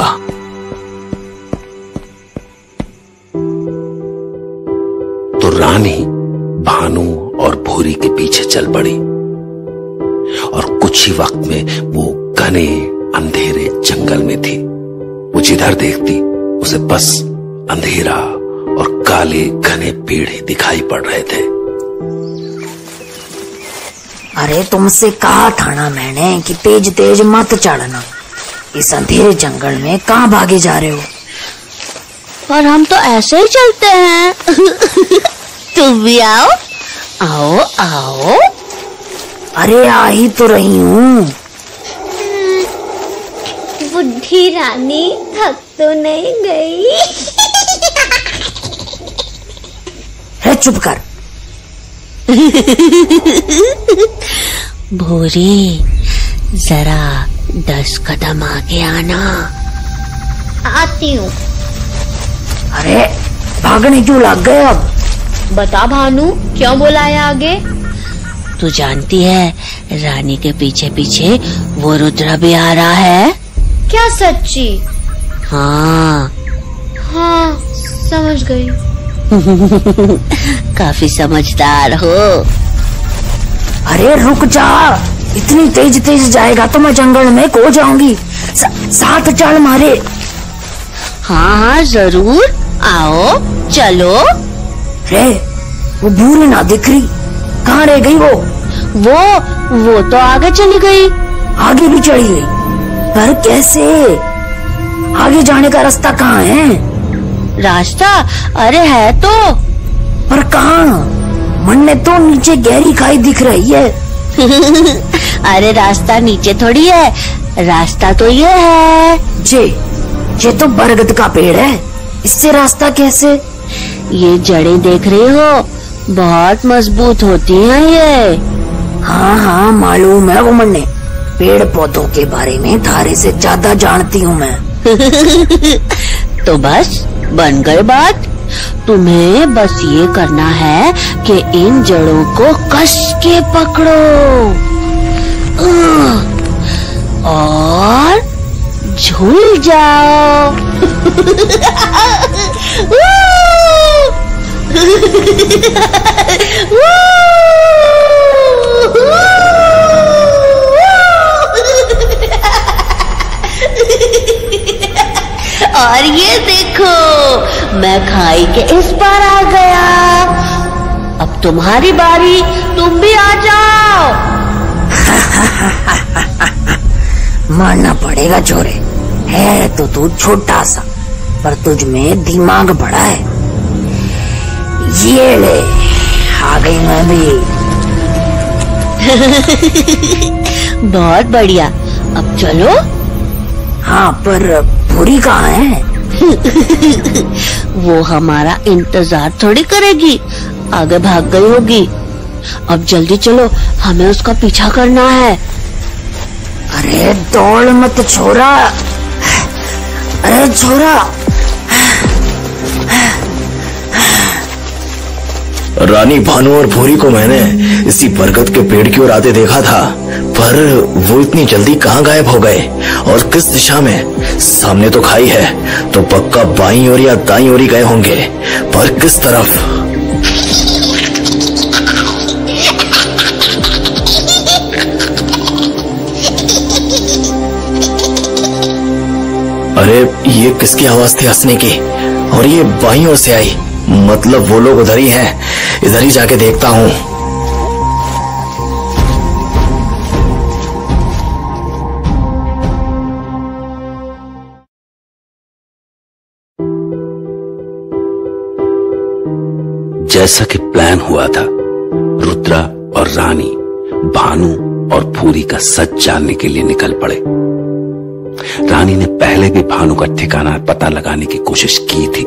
तो रानी भानु और भूरी के पीछे चल पड़ी और कुछ ही वक्त में वो घने अंधेरे जंगल में थी। वो जिधर देखती उसे बस अंधेरा और काले घने पेड़ ही दिखाई पड़ रहे थे। अरे तुमसे कहा था ना मैंने कि तेज तेज मत चढ़ना। इस अंधेरे जंगल में कहाँ भागे जा रहे हो? और हम तो ऐसे ही चलते हैं। तुम भी आओ। आओ आओ। अरे आ ही तो रही हूँ। बुढ़ी रानी थक तो नहीं गई? है चुप कर। भूरी, जरा 10 कदम आगे आना। आती हूँ। अरे भागने क्यों लग गए अब? बता भानु, क्यों बुलाया आगे? तू जानती है रानी के पीछे पीछे वो रुद्र भी आ रहा है। क्या सच्ची? हाँ हाँ, समझ गई। काफी समझदार हो। अरे रुक जा, इतनी तेज तेज जाएगा तो मैं जंगल में खो जाऊंगी। साथ चल मारे। हाँ हाँ जरूर, आओ चलो। रे वो भूरी ना दिख रही, कहाँ रह गई वो? वो तो आगे चली गई। आगे भी चली गई? पर कैसे? आगे जाने का रास्ता कहाँ है? रास्ता? अरे है तो। पर कहाँ? मन में तो नीचे गहरी खाई दिख रही है। अरे रास्ता नीचे थोड़ी है, रास्ता तो ये है। ये तो बरगद का पेड़ है, इससे रास्ता कैसे? ये जड़ें देख रही हो, बहुत मजबूत होती हैं ये। हाँ हाँ मालूम है वो मन्ने, पेड़ पौधों के बारे में थारे से ज्यादा जानती हूँ मैं। तो बस बन गई बात। तुम्हें बस ये करना है कि इन जड़ों को कस के पकड़ो और झूल जाओ। और ये देखो, मैं खाई के इस पार आ गया। अब तुम्हारी बारी, तुम भी आ जाओ। मानना पड़ेगा छोरे, है तो तू छोटा सा, पर तुझ में दिमाग बड़ा है। ये ले, आ गई मैं भी। बहुत बढ़िया, अब चलो। हाँ पर भूरी कहाँ है? वो हमारा इंतजार थोड़ी करेगी, आगे भाग गई होगी। अब जल्दी चलो, हमें उसका पीछा करना है। अरे दौड़ मत छोरा, अरे छोरा। रानी भानु और भूरी को मैंने इसी बरगद के पेड़ की ओर आते देखा था, पर वो इतनी जल्दी कहाँ गायब हो गए और किस दिशा में? सामने तो खाई है, तो पक्का बाईं ओर या दाईं ओर ही गए होंगे, पर किस तरफ? अरे ये किसकी आवाज थी हंसने की? और ये बाईं ओर से आई, मतलब वो लोग उधर ही हैं। इधर ही जाके देखता हूँ। जैसा कि प्लान हुआ था, रुद्रा और रानी भानु और भूरी का सच जानने के लिए निकल पड़े। रानी ने पहले भी भानु का ठिकाना पता लगाने की कोशिश की थी,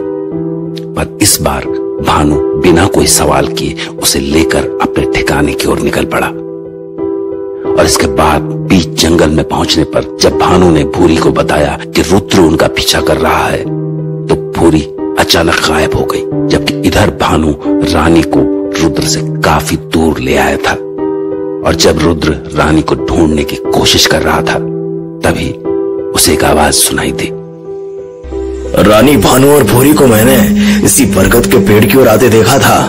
पर इस बार भानु बिना कोई सवाल किए उसे लेकर अपने ठिकाने की ओर निकल पड़ा। और इसके बाद बीच जंगल में पहुंचने पर जब भानु ने भूरी को बताया कि रुद्र उनका पीछा कर रहा है, तो भूरी अचानक गायब हो गई, जबकि इधर भानु रानी को रुद्र से काफी दूर ले आया था। और जब रुद्र रानी को ढूंढने की कोशिश कर रहा था तभी उसे एक आवाज सुनाई दी। रानी भानु और भूरी को मैंने इसी बरगद के पेड़ की ओर आते देखा था,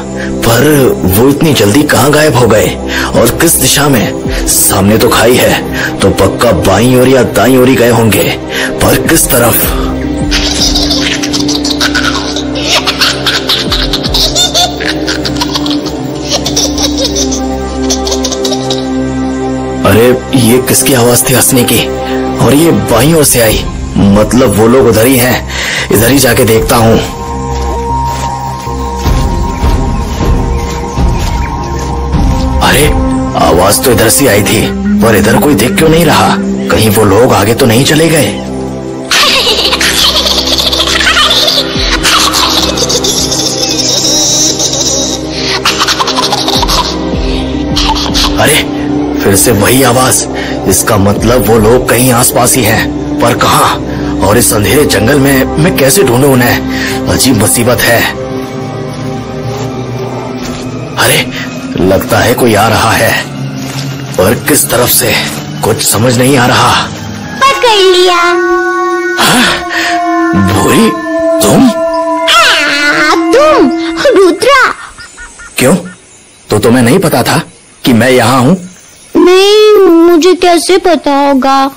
पर वो इतनी जल्दी कहाँ गायब हो गए और किस दिशा में? सामने तो खाई है, तो पक्का बाईं ओर या दाईं ओर ही गए होंगे, पर किस तरफ? अरे ये किसकी आवाज थी हंसने की? और ये बाईं ओर से आई, मतलब वो लोग उधर ही हैं। इधर ही जाके देखता हूँ। अरे आवाज तो इधर से आई थी, पर इधर कोई देख क्यों नहीं रहा? कहीं वो लोग आगे तो नहीं चले गए? अरे फिर से वही आवाज। इसका मतलब वो लोग कहीं आसपास ही हैं, पर कहाँ? और इस अंधेरे जंगल में मैं कैसे ढूंढूं उन्हें? अजीब मुसीबत है। अरे लगता है कोई आ रहा है, पर किस तरफ से कुछ समझ नहीं आ रहा। पकड़ लिया। भूरी तुम? तुम रुद्रा? क्यों? तो तुम्हें नहीं पता था कि मैं यहाँ हूँ? नहीं, मुझे कैसे पता होगा?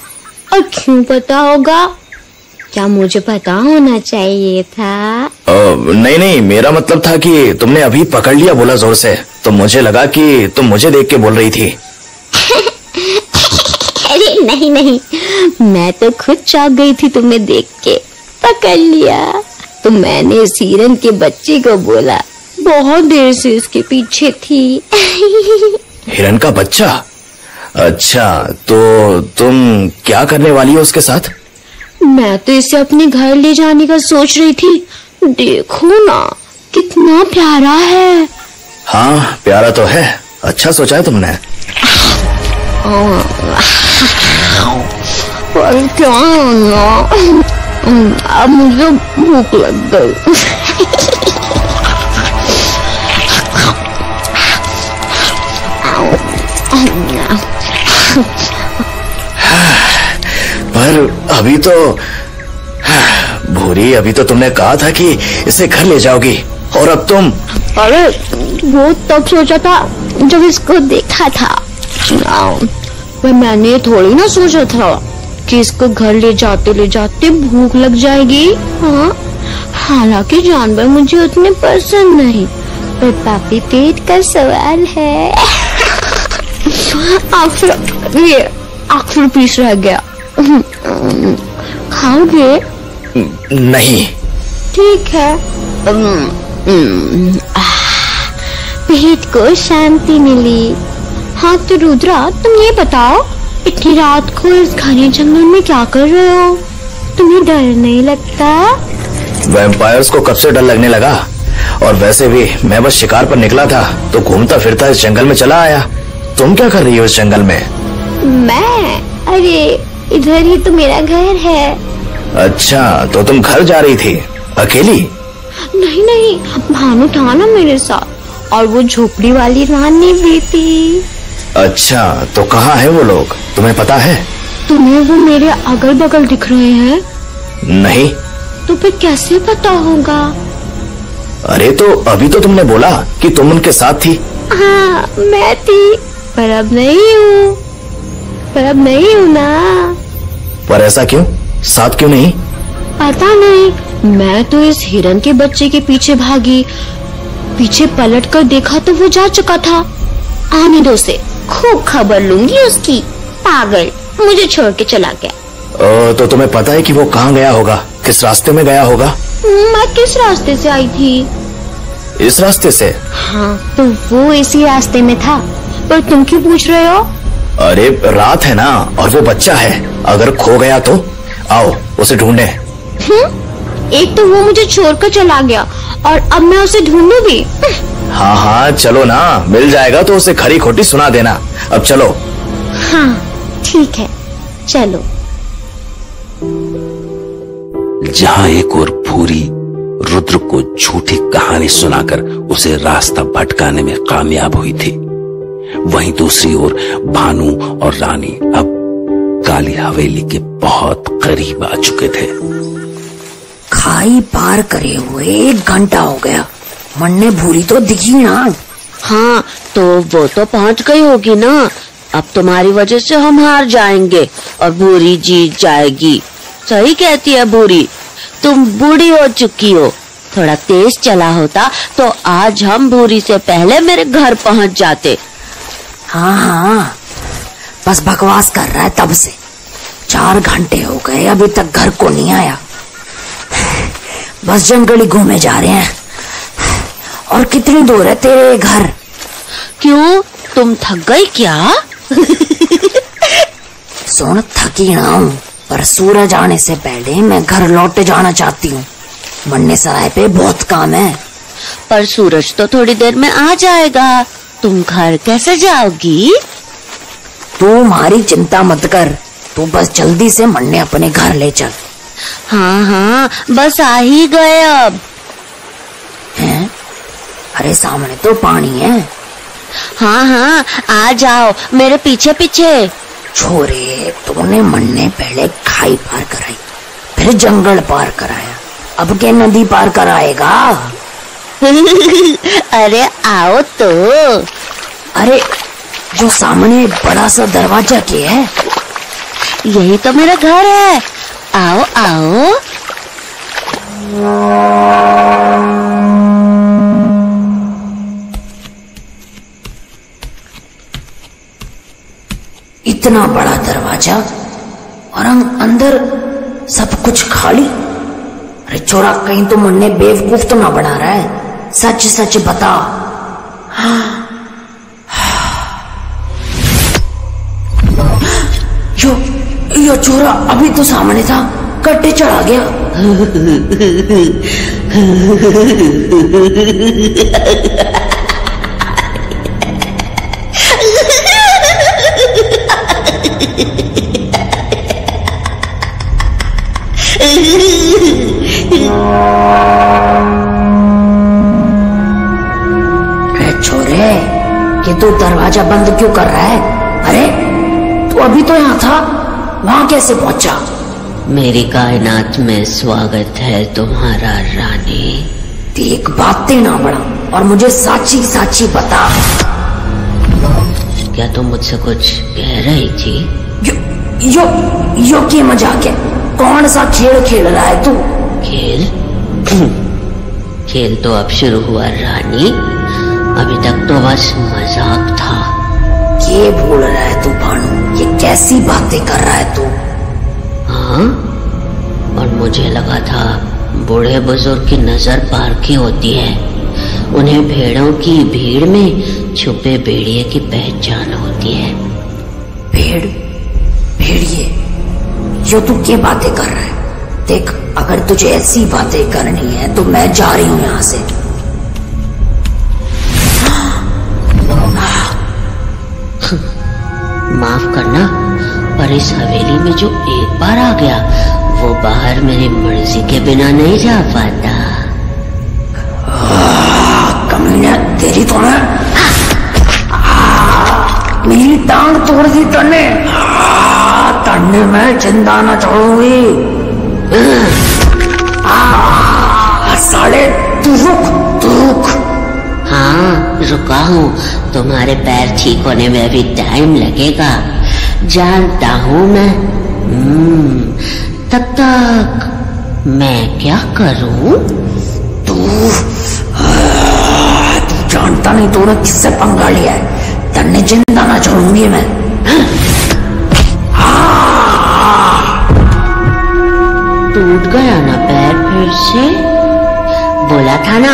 और क्यों पता होगा? क्या मुझे पता होना चाहिए था? नहीं, मेरा मतलब था कि तुमने अभी पकड़ लिया बोला जोर से, तो मुझे लगा कि तुम मुझे देख के बोल रही थी। अरे नहीं, मैं तो खुद चौंक गई थी तुम्हें देख के। पकड़ लिया तो मैंने इस हिरन के बच्चे को बोला, बहुत देर से इसके पीछे थी। हिरन का बच्चा? अच्छा, तो तुम क्या करने वाली हो उसके साथ? मैं तो इसे अपने घर ले जाने का सोच रही थी। देखो ना कितना प्यारा है। हाँ प्यारा तो है, अच्छा सोचा है तुमने। पर क्या ना, अब मुझे भूख लग गई। पर अभी तो भूरी, अभी तो तुमने कहा था कि इसे घर ले जाओगी, और अब तुम? अरे वो तब सोचा था जब इसको देखा था, पर मैंने थोड़ी ना सोचा था कि इसको घर ले जाते भूख लग जाएगी। हाँ, हालांकि जानवर मुझे उतने पसंद नहीं, पर पापी पेट का सवाल है। आखिर पीस रह गया, खाओगे? नहीं। ठीक है। पेट को शांति मिली। हाँ तो रुद्रा, तुम ये बताओ, इतनी रात को इस घने जंगल में क्या कर रहे हो? तुम्हें डर नहीं लगता? वैम्पायर्स को कब से डर लगने लगा, और वैसे भी मैं बस शिकार पर निकला था तो घूमता फिरता इस जंगल में चला आया। तुम क्या कर रही हो इस जंगल में? मैं? अरे इधर ही तो मेरा घर है। अच्छा, तो तुम घर जा रही थी अकेली? नहीं, भानु था ना मेरे साथ, और वो झोपड़ी वाली रानी भी थी। अच्छा, तो कहाँ है वो लोग, तुम्हें पता है? तुम्हें वो मेरे अगल बगल दिख रहे हैं? नहीं। तो फिर कैसे पता होगा? अरे तो अभी तो तुमने बोला कि तुम उनके साथ थी। हाँ मैं थी, पर अब नहीं हूँ ना। पर ऐसा क्यों? साथ क्यों नहीं? पता नहीं, मैं तो इस हिरन के बच्चे के पीछे भागी, पीछे पलट कर देखा तो वो जा चुका था। आने दो उसे, खूब खबर लूंगी उसकी। पागल, मुझे छोड़ के चला गया। तो तुम्हें पता है कि वो कहाँ गया होगा, किस रास्ते में गया होगा? मैं किस रास्ते से आई थी? इस रास्ते से? हाँ, तो वो इसी रास्ते में था, पर तुम क्यों पूछ रहे हो? अरे रात है ना, और वो बच्चा है, अगर खो गया तो? आओ उसे ढूंढे। एक तो वो मुझे छोड़कर चला गया, और अब मैं उसे ढूंढूं भी? हाँ चलो ना, मिल जाएगा तो उसे खरी खोटी सुना देना। अब चलो। हाँ ठीक है, चलो। जहां एक और भूरी रुद्र को झूठी कहानी सुनाकर उसे रास्ता भटकाने में कामयाब हुई थी, वहीं दूसरी ओर भानु और रानी अब काली हवेली के बहुत करीब आ चुके थे। खाई पार करे हुए 1 घंटा हो गया, मन्ने भूरी तो दिखी ना। हाँ, तो वो तो पहुंच गई होगी ना। अब तुम्हारी वजह से हम हार जाएंगे और भूरी जीत जाएगी। सही कहती है भूरी, तुम बूढ़ी हो चुकी हो। थोड़ा तेज चला होता तो आज हम भूरी से पहले मेरे घर पहुंच जाते। हाँ, बस बकवास कर रहा है तब से। 4 घंटे हो गए, अभी तक घर को नहीं आया। बस जंगली घूमे जा रहे हैं। और कितनी दूर है तेरे घर? क्यों, तुम थक गई क्या? सुन, थकी ना हूँ, पर सूरज आने से पहले मैं घर लौट जाना चाहती हूँ। मन्ने सराय पे बहुत काम है। पर सूरज तो थोड़ी देर में आ जाएगा, तुम घर कैसे जाओगी? तू हमारी चिंता मत कर, तू बस जल्दी से मन्ने अपने घर ले चल। हाँ हाँ, बस आ ही गए अब। हैं? अरे सामने तो पानी है। हाँ हाँ, आ जाओ मेरे पीछे पीछे। छोरे, तूने मन्ने पहले खाई पार कराई, फिर जंगल पार कराया, अब क्या नदी पार कराएगा? अरे आओ तो। अरे जो सामने बड़ा सा दरवाजा क्या है? यही तो मेरा घर है, आओ आओ। इतना बड़ा दरवाजा और अंदर सब कुछ खाली। अरे छोरा, कहीं तो मन्ने बेवकूफ तो ना बना रहा है, सच सच बता। यो छोरा अभी तो सामने था, कट्टे चढ़ा गया। अरे छोरे, कि तू दरवाजा बंद क्यों कर रहा है? अरे तू अभी तो यहाँ था, वहाँ कैसे पहुंचा? मेरी कायनात में स्वागत है तुम्हारा रानी। एक बातें ना बढ़ा और मुझे साची साची बता। क्या तुम मुझसे कुछ कह रही थी? यो की मजाक है? कौन सा खेल खेल रहा है तू? खेल? खेल तो अब शुरू हुआ रानी, अभी तक तो बस मजाक था। ये बोल रहा है तू भानु? ये कैसी बातें कर रहा है तू? हाँ, और मुझे लगा था बूढ़े बुजुर्ग की नजर पार की होती है, उन्हें भेड़ों की भीड़ में छुपे भेड़िए की पहचान होती है। भेड़िए? जो तू क्या बातें कर रहा है? देख, अगर तुझे ऐसी बातें करनी है तो मैं जा रही हूँ यहाँ से। माफ करना, पर इस हवेली में जो एक बार आ गया वो बाहर मेरी मर्जी के बिना नहीं जा पाता। कमीना, तेरी तो ना मेरी टांग तोड़ दी तन्ने। तन्ने मैं जिंदा न छोड़ूंगी। साले तू रुक। हाँ, रुका हूँ, तुम्हारे पैर ठीक होने में अभी टाइम लगेगा, जानता हूँ मैं। तब तक मैं क्या करूँ? तू जानता नहीं तूने किससे पंगा लिया है। तन्ने जिंदा ना छोड़ूंगी मैं। टूट गया ना पैर फिर से? बोला था ना,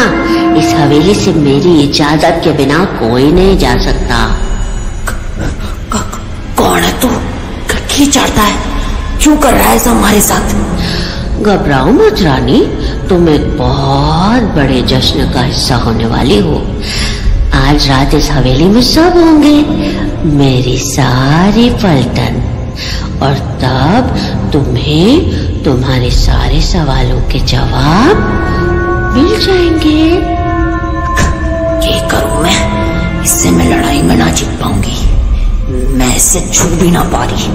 इस हवेली से मेरी इजाजत के बिना कोई नहीं जा सकता। कौन है तू? क्या चाहता है? क्यों कर रहा है ऐसा हमारे साथ? घबराओ मत रानी, तुम एक बहुत बड़े जश्न का हिस्सा होने वाली हो। आज रात इस हवेली में सब होंगे, मेरी सारी पलटन, और तब तुम्हें तुम्हारे सारे सवालों के जवाब मिल जाएंगे। ये करूं मैं? इससे मैं लड़ाई में ना जीत पाऊंगी। मैं इससे छू भी ना पा रही।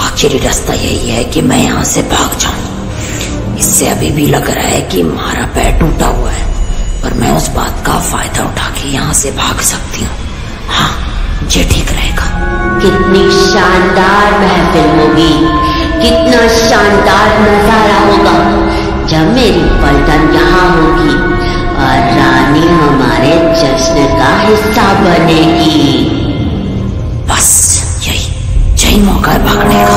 आखिरी रास्ता यही है कि मैं यहाँ से भाग जाऊं। इससे अभी भी लग रहा है कि हमारा पैर टूटा हुआ है, पर मैं उस बात का फायदा उठा के यहाँ से भाग सकती हूँ। हाँ, ये ठीक रहेगा। कितनी शानदार महफिल होगी, कितना शानदार नजारा होगा जब मेरी पलटन यहाँ होगी और रानी हमारे जश्न का हिस्सा बनेगी। बस यही मौका है भागने का।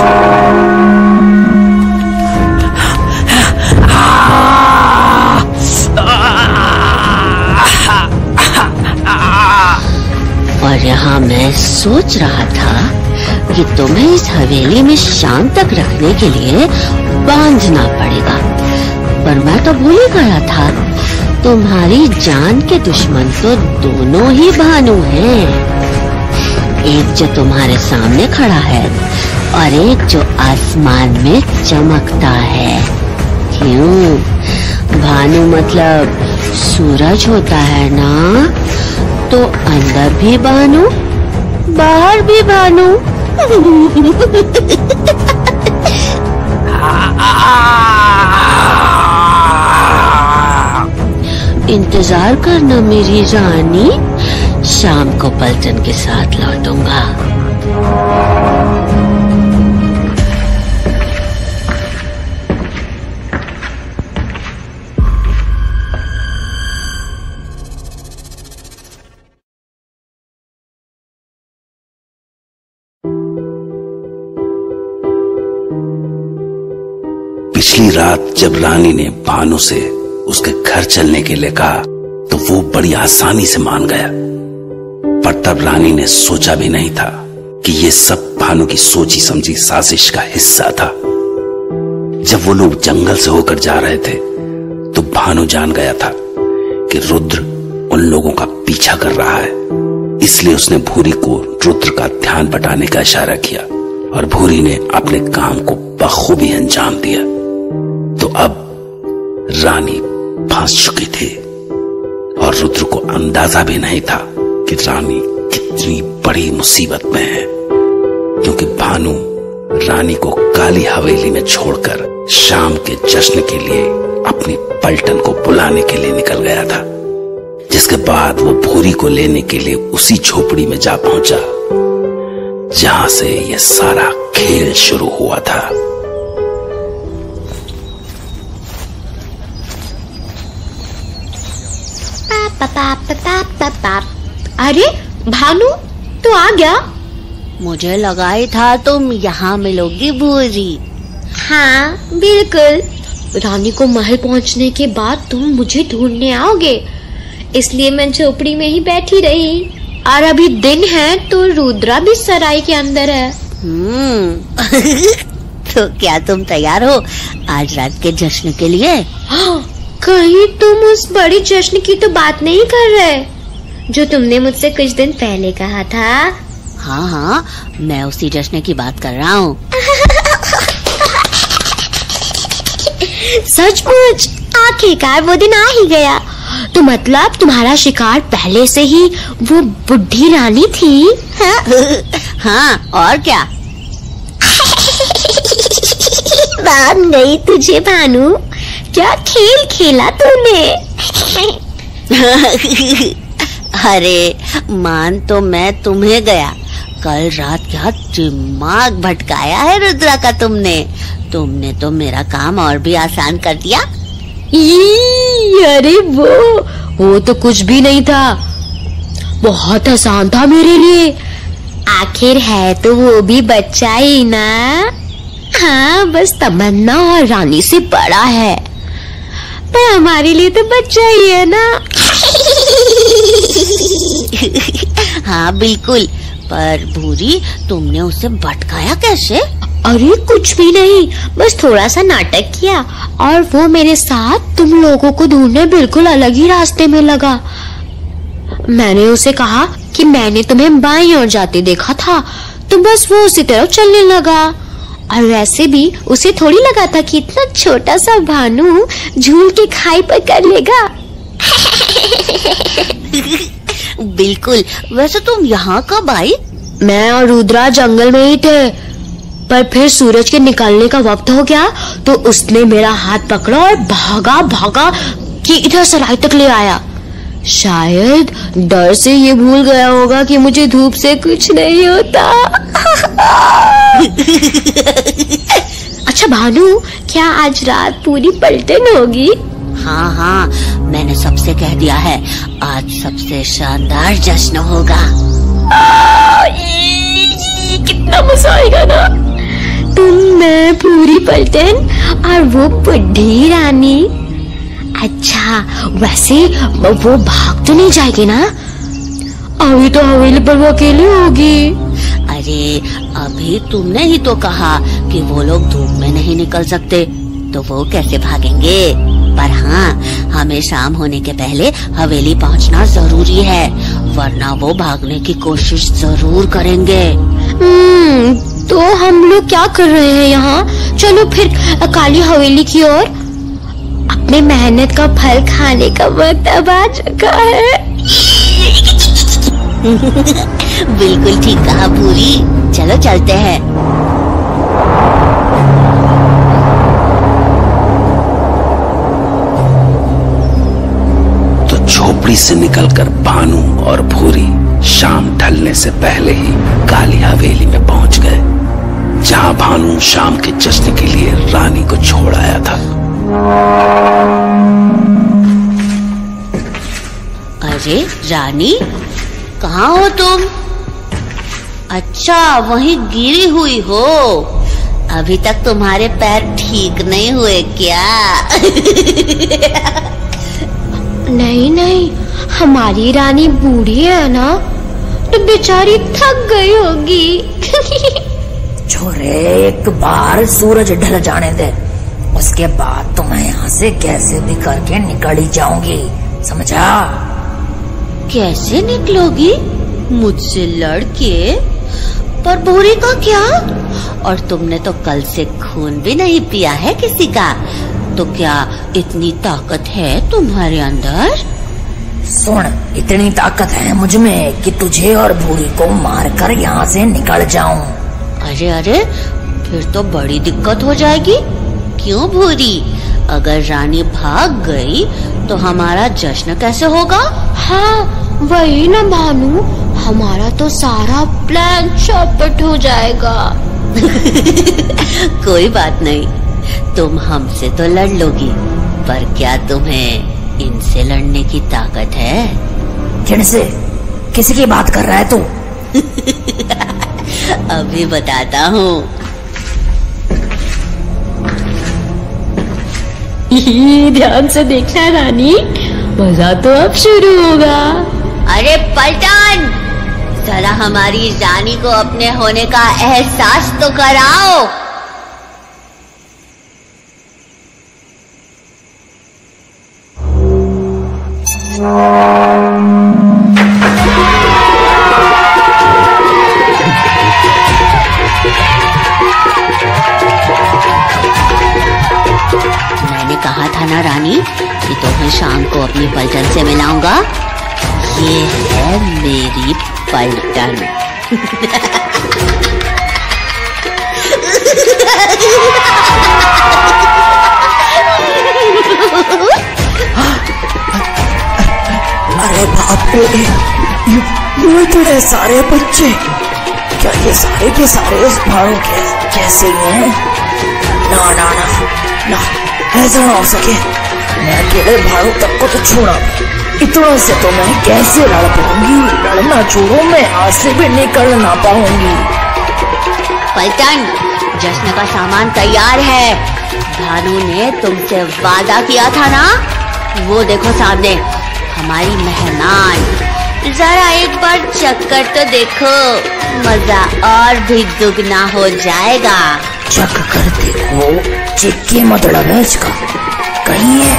और यहाँ मैं सोच रहा था कि तुम्हें इस हवेली में शाम तक रखने के लिए बांधना पड़ेगा, पर मैं तो भूल ही गया था तुम्हारी जान के दुश्मन तो दोनों ही भानु हैं। एक जो तुम्हारे सामने खड़ा है और एक जो आसमान में चमकता है। क्यों? भानु मतलब सूरज होता है ना, तो अंदर भी भानु, बाहर भी भानु। इंतजार करना मेरी रानी, शाम को पलटन के साथ लौटूंगा। पिछली रात जब रानी ने भानु से उसके घर चलने के लिए कहा तो वो बड़ी आसानी से मान गया, पर तब रानी ने सोचा भी नहीं था कि ये सब भानु की सोची समझी साजिश का हिस्सा था। जब वो लोग जंगल से होकर जा रहे थे तो भानु जान गया था कि रुद्र उन लोगों का पीछा कर रहा है, इसलिए उसने भूरी को रुद्र का ध्यान बटाने का इशारा किया और भूरी ने अपने काम को बखूबी अंजाम दिया। तो अब रानी फंस चुकी थी और रुद्र को अंदाजा भी नहीं था कि रानी कितनी बड़ी मुसीबत में है, क्योंकि भानु रानी को काली हवेली में छोड़कर शाम के जश्न के लिए अपनी पलटन को बुलाने के लिए निकल गया था। जिसके बाद वो भूरी को लेने के लिए उसी झोपड़ी में जा पहुंचा जहां से यह सारा खेल शुरू हुआ था। अरे भानु, तू आ गया? मुझे लगा ही था तुम यहाँ मिलोगी भूरी। हाँ बिल्कुल, रानी को महल पहुँचने के बाद तुम मुझे ढूंढने आओगे, इसलिए मैं झोपड़ी में ही बैठी रही। और अभी दिन है तो रुद्रा भी सराय के अंदर है। तो क्या तुम तैयार हो आज रात के जश्न के लिए? कहीं तुम उस बड़ी जश्न की तो बात नहीं कर रहे जो तुमने मुझसे कुछ दिन पहले कहा था? हाँ हाँ, मैं उसी जश्न की बात कर रहा हूँ। सचमुच? आखिरकार वो दिन आ ही गया। तो मतलब तुम्हारा शिकार पहले से ही वो बुढ़ी रानी थी? हाँ, और क्या? मान गई तुझे भानु, क्या खेल खेला तूने। अरे मान तो मैं तुम्हें गया, कल रात क्या दिमाग भटकाया है रुद्रा का तुमने तो मेरा काम और भी आसान कर दिया। अरे वो तो कुछ भी नहीं था, बहुत आसान था मेरे लिए। आखिर है तो वो भी बच्चा ही ना। हाँ, बस तमन्ना और रानी से बड़ा है, पर हमारे लिए तो बच्चा ही है ना। हाँ बिल्कुल, पर भूरी तुमने उसे भटकाया कैसे? अरे कुछ भी नहीं, बस थोड़ा सा नाटक किया और वो मेरे साथ तुम लोगों को ढूंढने बिल्कुल अलग ही रास्ते में लगा। मैंने उसे कहा कि मैंने तुम्हें बाईं ओर जाते देखा था, तो बस वो उसी तरफ चलने लगा। और वैसे भी उसे थोड़ी लगा था कि इतना छोटा सा भानु झूल के खाई पर कर लेगा। बिल्कुल। वैसे तुम यहाँ कब आई? मैं और रुद्रा जंगल में ही थे, पर फिर सूरज के निकलने का वक्त हो गया तो उसने मेरा हाथ पकड़ा और भागा भागा कि इधर सराय तक ले आया। शायद डर से ये भूल गया होगा कि मुझे धूप से कुछ नहीं होता। अच्छा भानु, क्या आज रात पूरी पलटन होगी? हाँ हाँ, मैंने सबसे कह दिया है, आज सबसे शानदार जश्न होगा। कितना मजा आएगा ना। तुम, मैं, पूरी पलटन और वो बुढ़ी रानी। अच्छा, वैसे वो भाग तो नहीं जाएगी ना? अभी तो हवेली पर वो अकेली होगी। अरे अभी तुमने ही तो कहा कि वो लोग धूप में नहीं निकल सकते, तो वो कैसे भागेंगे? पर हाँ, हमें शाम होने के पहले हवेली पहुंचना जरूरी है, वरना वो भागने की कोशिश जरूर करेंगे। तो हम लोग क्या कर रहे हैं यहाँ? चलो फिर काली हवेली की ओर। अपने मेहनत का फल खाने का वक्त अब आ चुका है। बिल्कुल ठीक कहा भूरी, चलो चलते हैं। तो झोपड़ी से निकलकर भानु और भूरी शाम ढलने से पहले ही काली हवेली में पहुंच गए, जहां भानु शाम के जश्न के लिए रानी को छोड़ आया था। अरे रानी, कहाँ हो तुम? अच्छा, वहीं गिरी हुई हो। अभी तक तुम्हारे पैर ठीक नहीं हुए क्या? नहीं नहीं, हमारी रानी बूढ़ी है ना, तो बेचारी थक गई होगी। छोरे, एक बार सूरज ढल जाने दे, उसके बाद तो मैं यहाँ से कैसे भी करके निकल ही जाऊंगी, समझा? कैसे निकलोगी? मुझसे लड़के? पर भूरी का क्या? और तुमने तो कल से खून भी नहीं पिया है किसी का, तो क्या इतनी ताकत है तुम्हारे अंदर? सुन, इतनी ताकत है मुझ में कि तुझे और भूरी को मारकर यहाँ से निकल जाऊं। अरे अरे, फिर तो बड़ी दिक्कत हो जाएगी। क्यों भूरी? अगर रानी भाग गई तो हमारा जश्न कैसे होगा? हाँ वही ना भानु, हमारा तो सारा प्लान चौपट हो जाएगा। कोई बात नहीं, तुम हमसे तो लड़ लोगी, पर क्या तुम्हें इनसे लड़ने की ताकत है? किनसे? किसी की बात कर रहा है तू? अभी बताता हूँ। ध्यान से देखना रानी, मजा तो अब शुरू होगा। अरे पलटन, जरा हमारी रानी को अपने होने का एहसास तो कराओ। मैंने कहा था ना रानी कि तुम्हें शाम को अपनी पलटन से मिलाऊंगा। ये है मेरी पलटन। अरे बाप रे, ये इतने सारे बच्चे, क्या ये सारे के सारे इस भाड़ू के कैसे हैं? ना ना ना ना, ऐसा ना हो सके। मैं अकेले भाड़ू तक को तो छोड़ा, इतना से तो मैं कैसे लड़ पाऊंगी? लड़ना छोड़ो, मैं आज से भी निकल ना पाऊंगी। पलटन, जश्न का सामान तैयार है। भानु ने तुमसे वादा किया था ना, वो देखो सामने हमारी मेहमान। जरा एक बार चक्कर तो देखो, मजा और भी दुगना हो जाएगा। चक कर देखो, चिक्की मतलब है इसका कहीं है।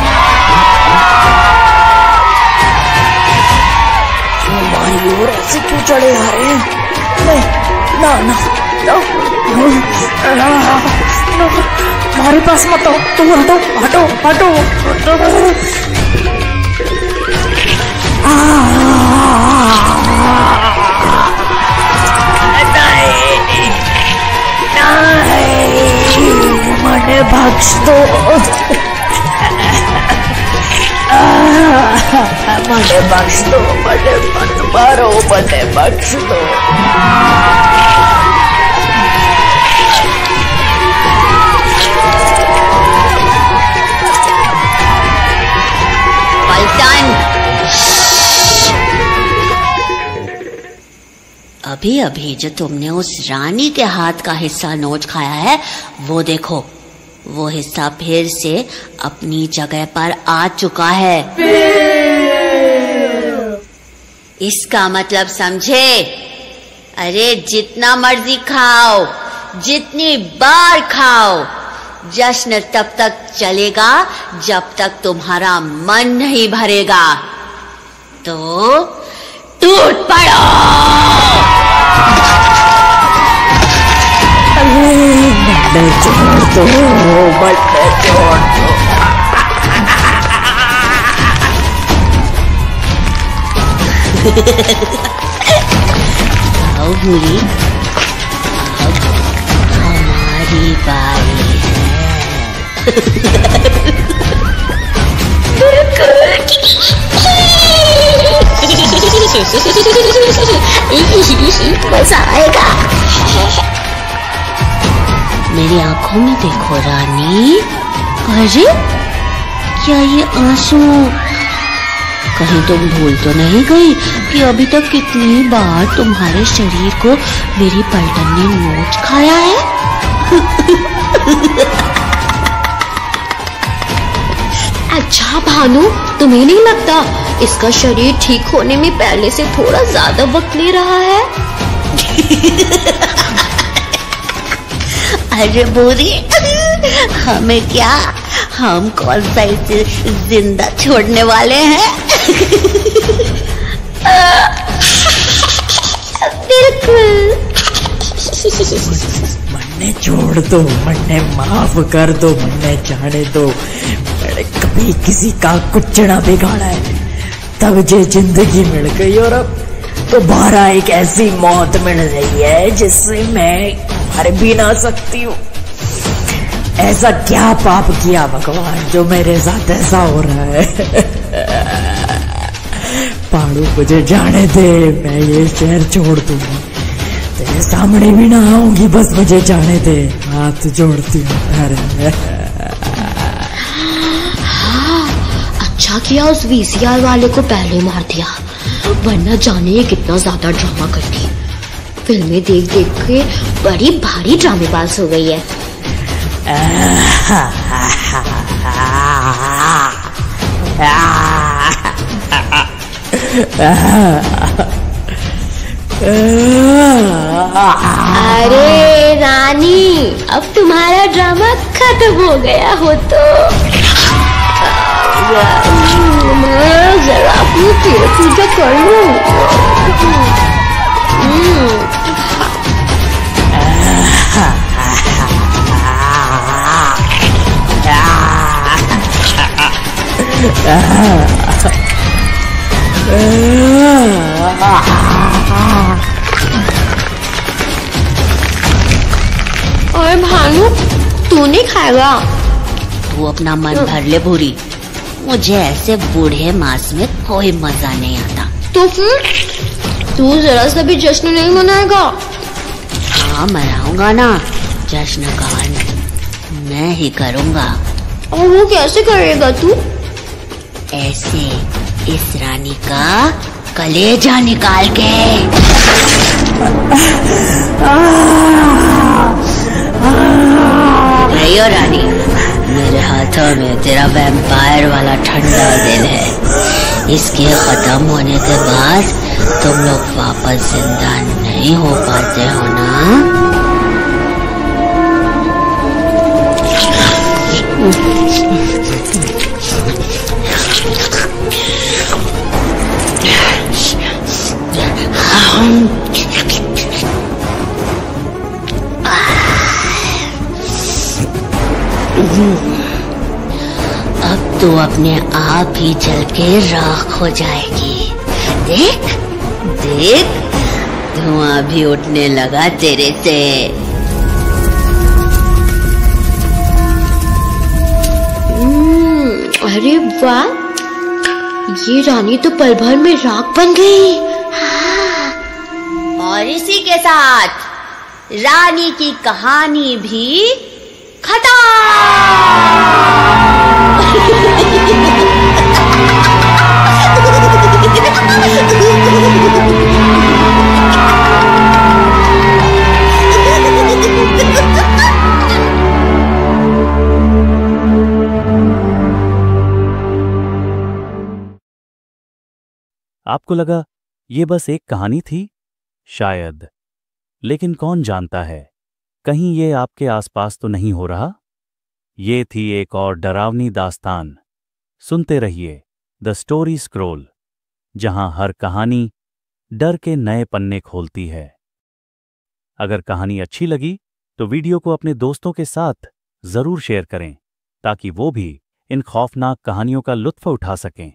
हमारी ओर ऐसे क्यों चढ़े आ रहे हैं? नहीं, ना ना ना, हमारे पास मत आओ, तुम हटो हटो हटो हटो। मुझे बख्श दो, मुझे बख्श दो, मुझे मत मारो, मुझे बख्श दो। अभी अभी जो तुमने उस रानी के हाथ का हिस्सा नोच खाया है, वो देखो, वो हिस्सा फिर से अपनी जगह पर आ चुका है। इसका मतलब समझे? अरे जितना मर्जी खाओ, जितनी बार खाओ, जश्न तब तक चलेगा जब तक तुम्हारा मन नहीं भरेगा। तो टूट पड़ो। बड़े छोड़ दो, बड़े छोड़ दो। आओ भूरी, अब हमारी बारी है। मजा आएगा। मेरी आंखों में देखो रानी। अरे क्या ये आंसू? कहीं तुम भूल तो नहीं गई कि अभी तक कितनी बार तुम्हारे शरीर को मेरी पलटन ने नोच खाया है? अच्छा भानु, तुम्हें नहीं लगता इसका शरीर ठीक होने में पहले से थोड़ा ज्यादा वक्त ले रहा है? अरे बोरी, हमें क्या, हम कौन सा इसे जिंदा छोड़ने वाले हैं? बिल्कुल। मन्ने छोड़ दो, मन्ने माफ कर दो, मन्ने जाने दो। मैंने कभी किसी का कुछ ना बिगाड़ा है, तब ये जिंदगी मिल गई और अब दोबारा एक ऐसी मौत मिल रही है जिससे मैं मर भी ना सकती हूँ। ऐसा क्या पाप किया भगवान जो मेरे साथ ऐसा हो रहा है? पाड़ू, मुझे जाने दे, मैं ये शहर छोड़ दूंगी, तेरे सामने भी ना आऊंगी, बस मुझे जाने दे, हाथ जोड़ती हूँ। अरे हाँ, अच्छा किया उस वीसीआर वाले को पहले मार दिया, वरना जाने ये कितना ज्यादा ड्रामा करती। फिल्में देख देख के बड़ी भारी ड्रामेबाज हो गई है। अरे रानी, अब तुम्हारा ड्रामा खत्म हो गया हो तो मैं जरा अपनी पूजा कर लूं। और भानु, तू नहीं खाएगा? तू अपना मन भर ले भूरी, मुझे ऐसे बूढ़े मांस में कोई मजा नहीं आता। तो फिर तू जरा सा भी जश्न नहीं मनाएगा? हाँ मनाऊंगा ना, जश्न गान मैं ही करूंगा। और वो कैसे करेगा तू? ऐसे, इस रानी का कलेजा निकाल के। नहीं रानी, मेरे हाथों में तेरा वैम्पायर वाला ठंडा दिल है। इसके खत्म होने के बाद तुम लोग वापस जिंदा नहीं हो पाते हो ना? अब तो अपने आप ही जल के राख हो जाएगी। देख देख, धुआं भी उठने लगा तेरे से। अरे वाह, ये रानी तो पल भर में राख बन गई। और इसी के साथ रानी की कहानी भी खत्म। आपको लगा ये बस एक कहानी थी? शायद, लेकिन कौन जानता है, कहीं ये आपके आसपास तो नहीं हो रहा? ये थी एक और डरावनी दास्तान। सुनते रहिए द स्टोरी स्क्रोल, जहां हर कहानी डर के नए पन्ने खोलती है। अगर कहानी अच्छी लगी तो वीडियो को अपने दोस्तों के साथ जरूर शेयर करें, ताकि वो भी इन खौफनाक कहानियों का लुत्फ उठा सकें।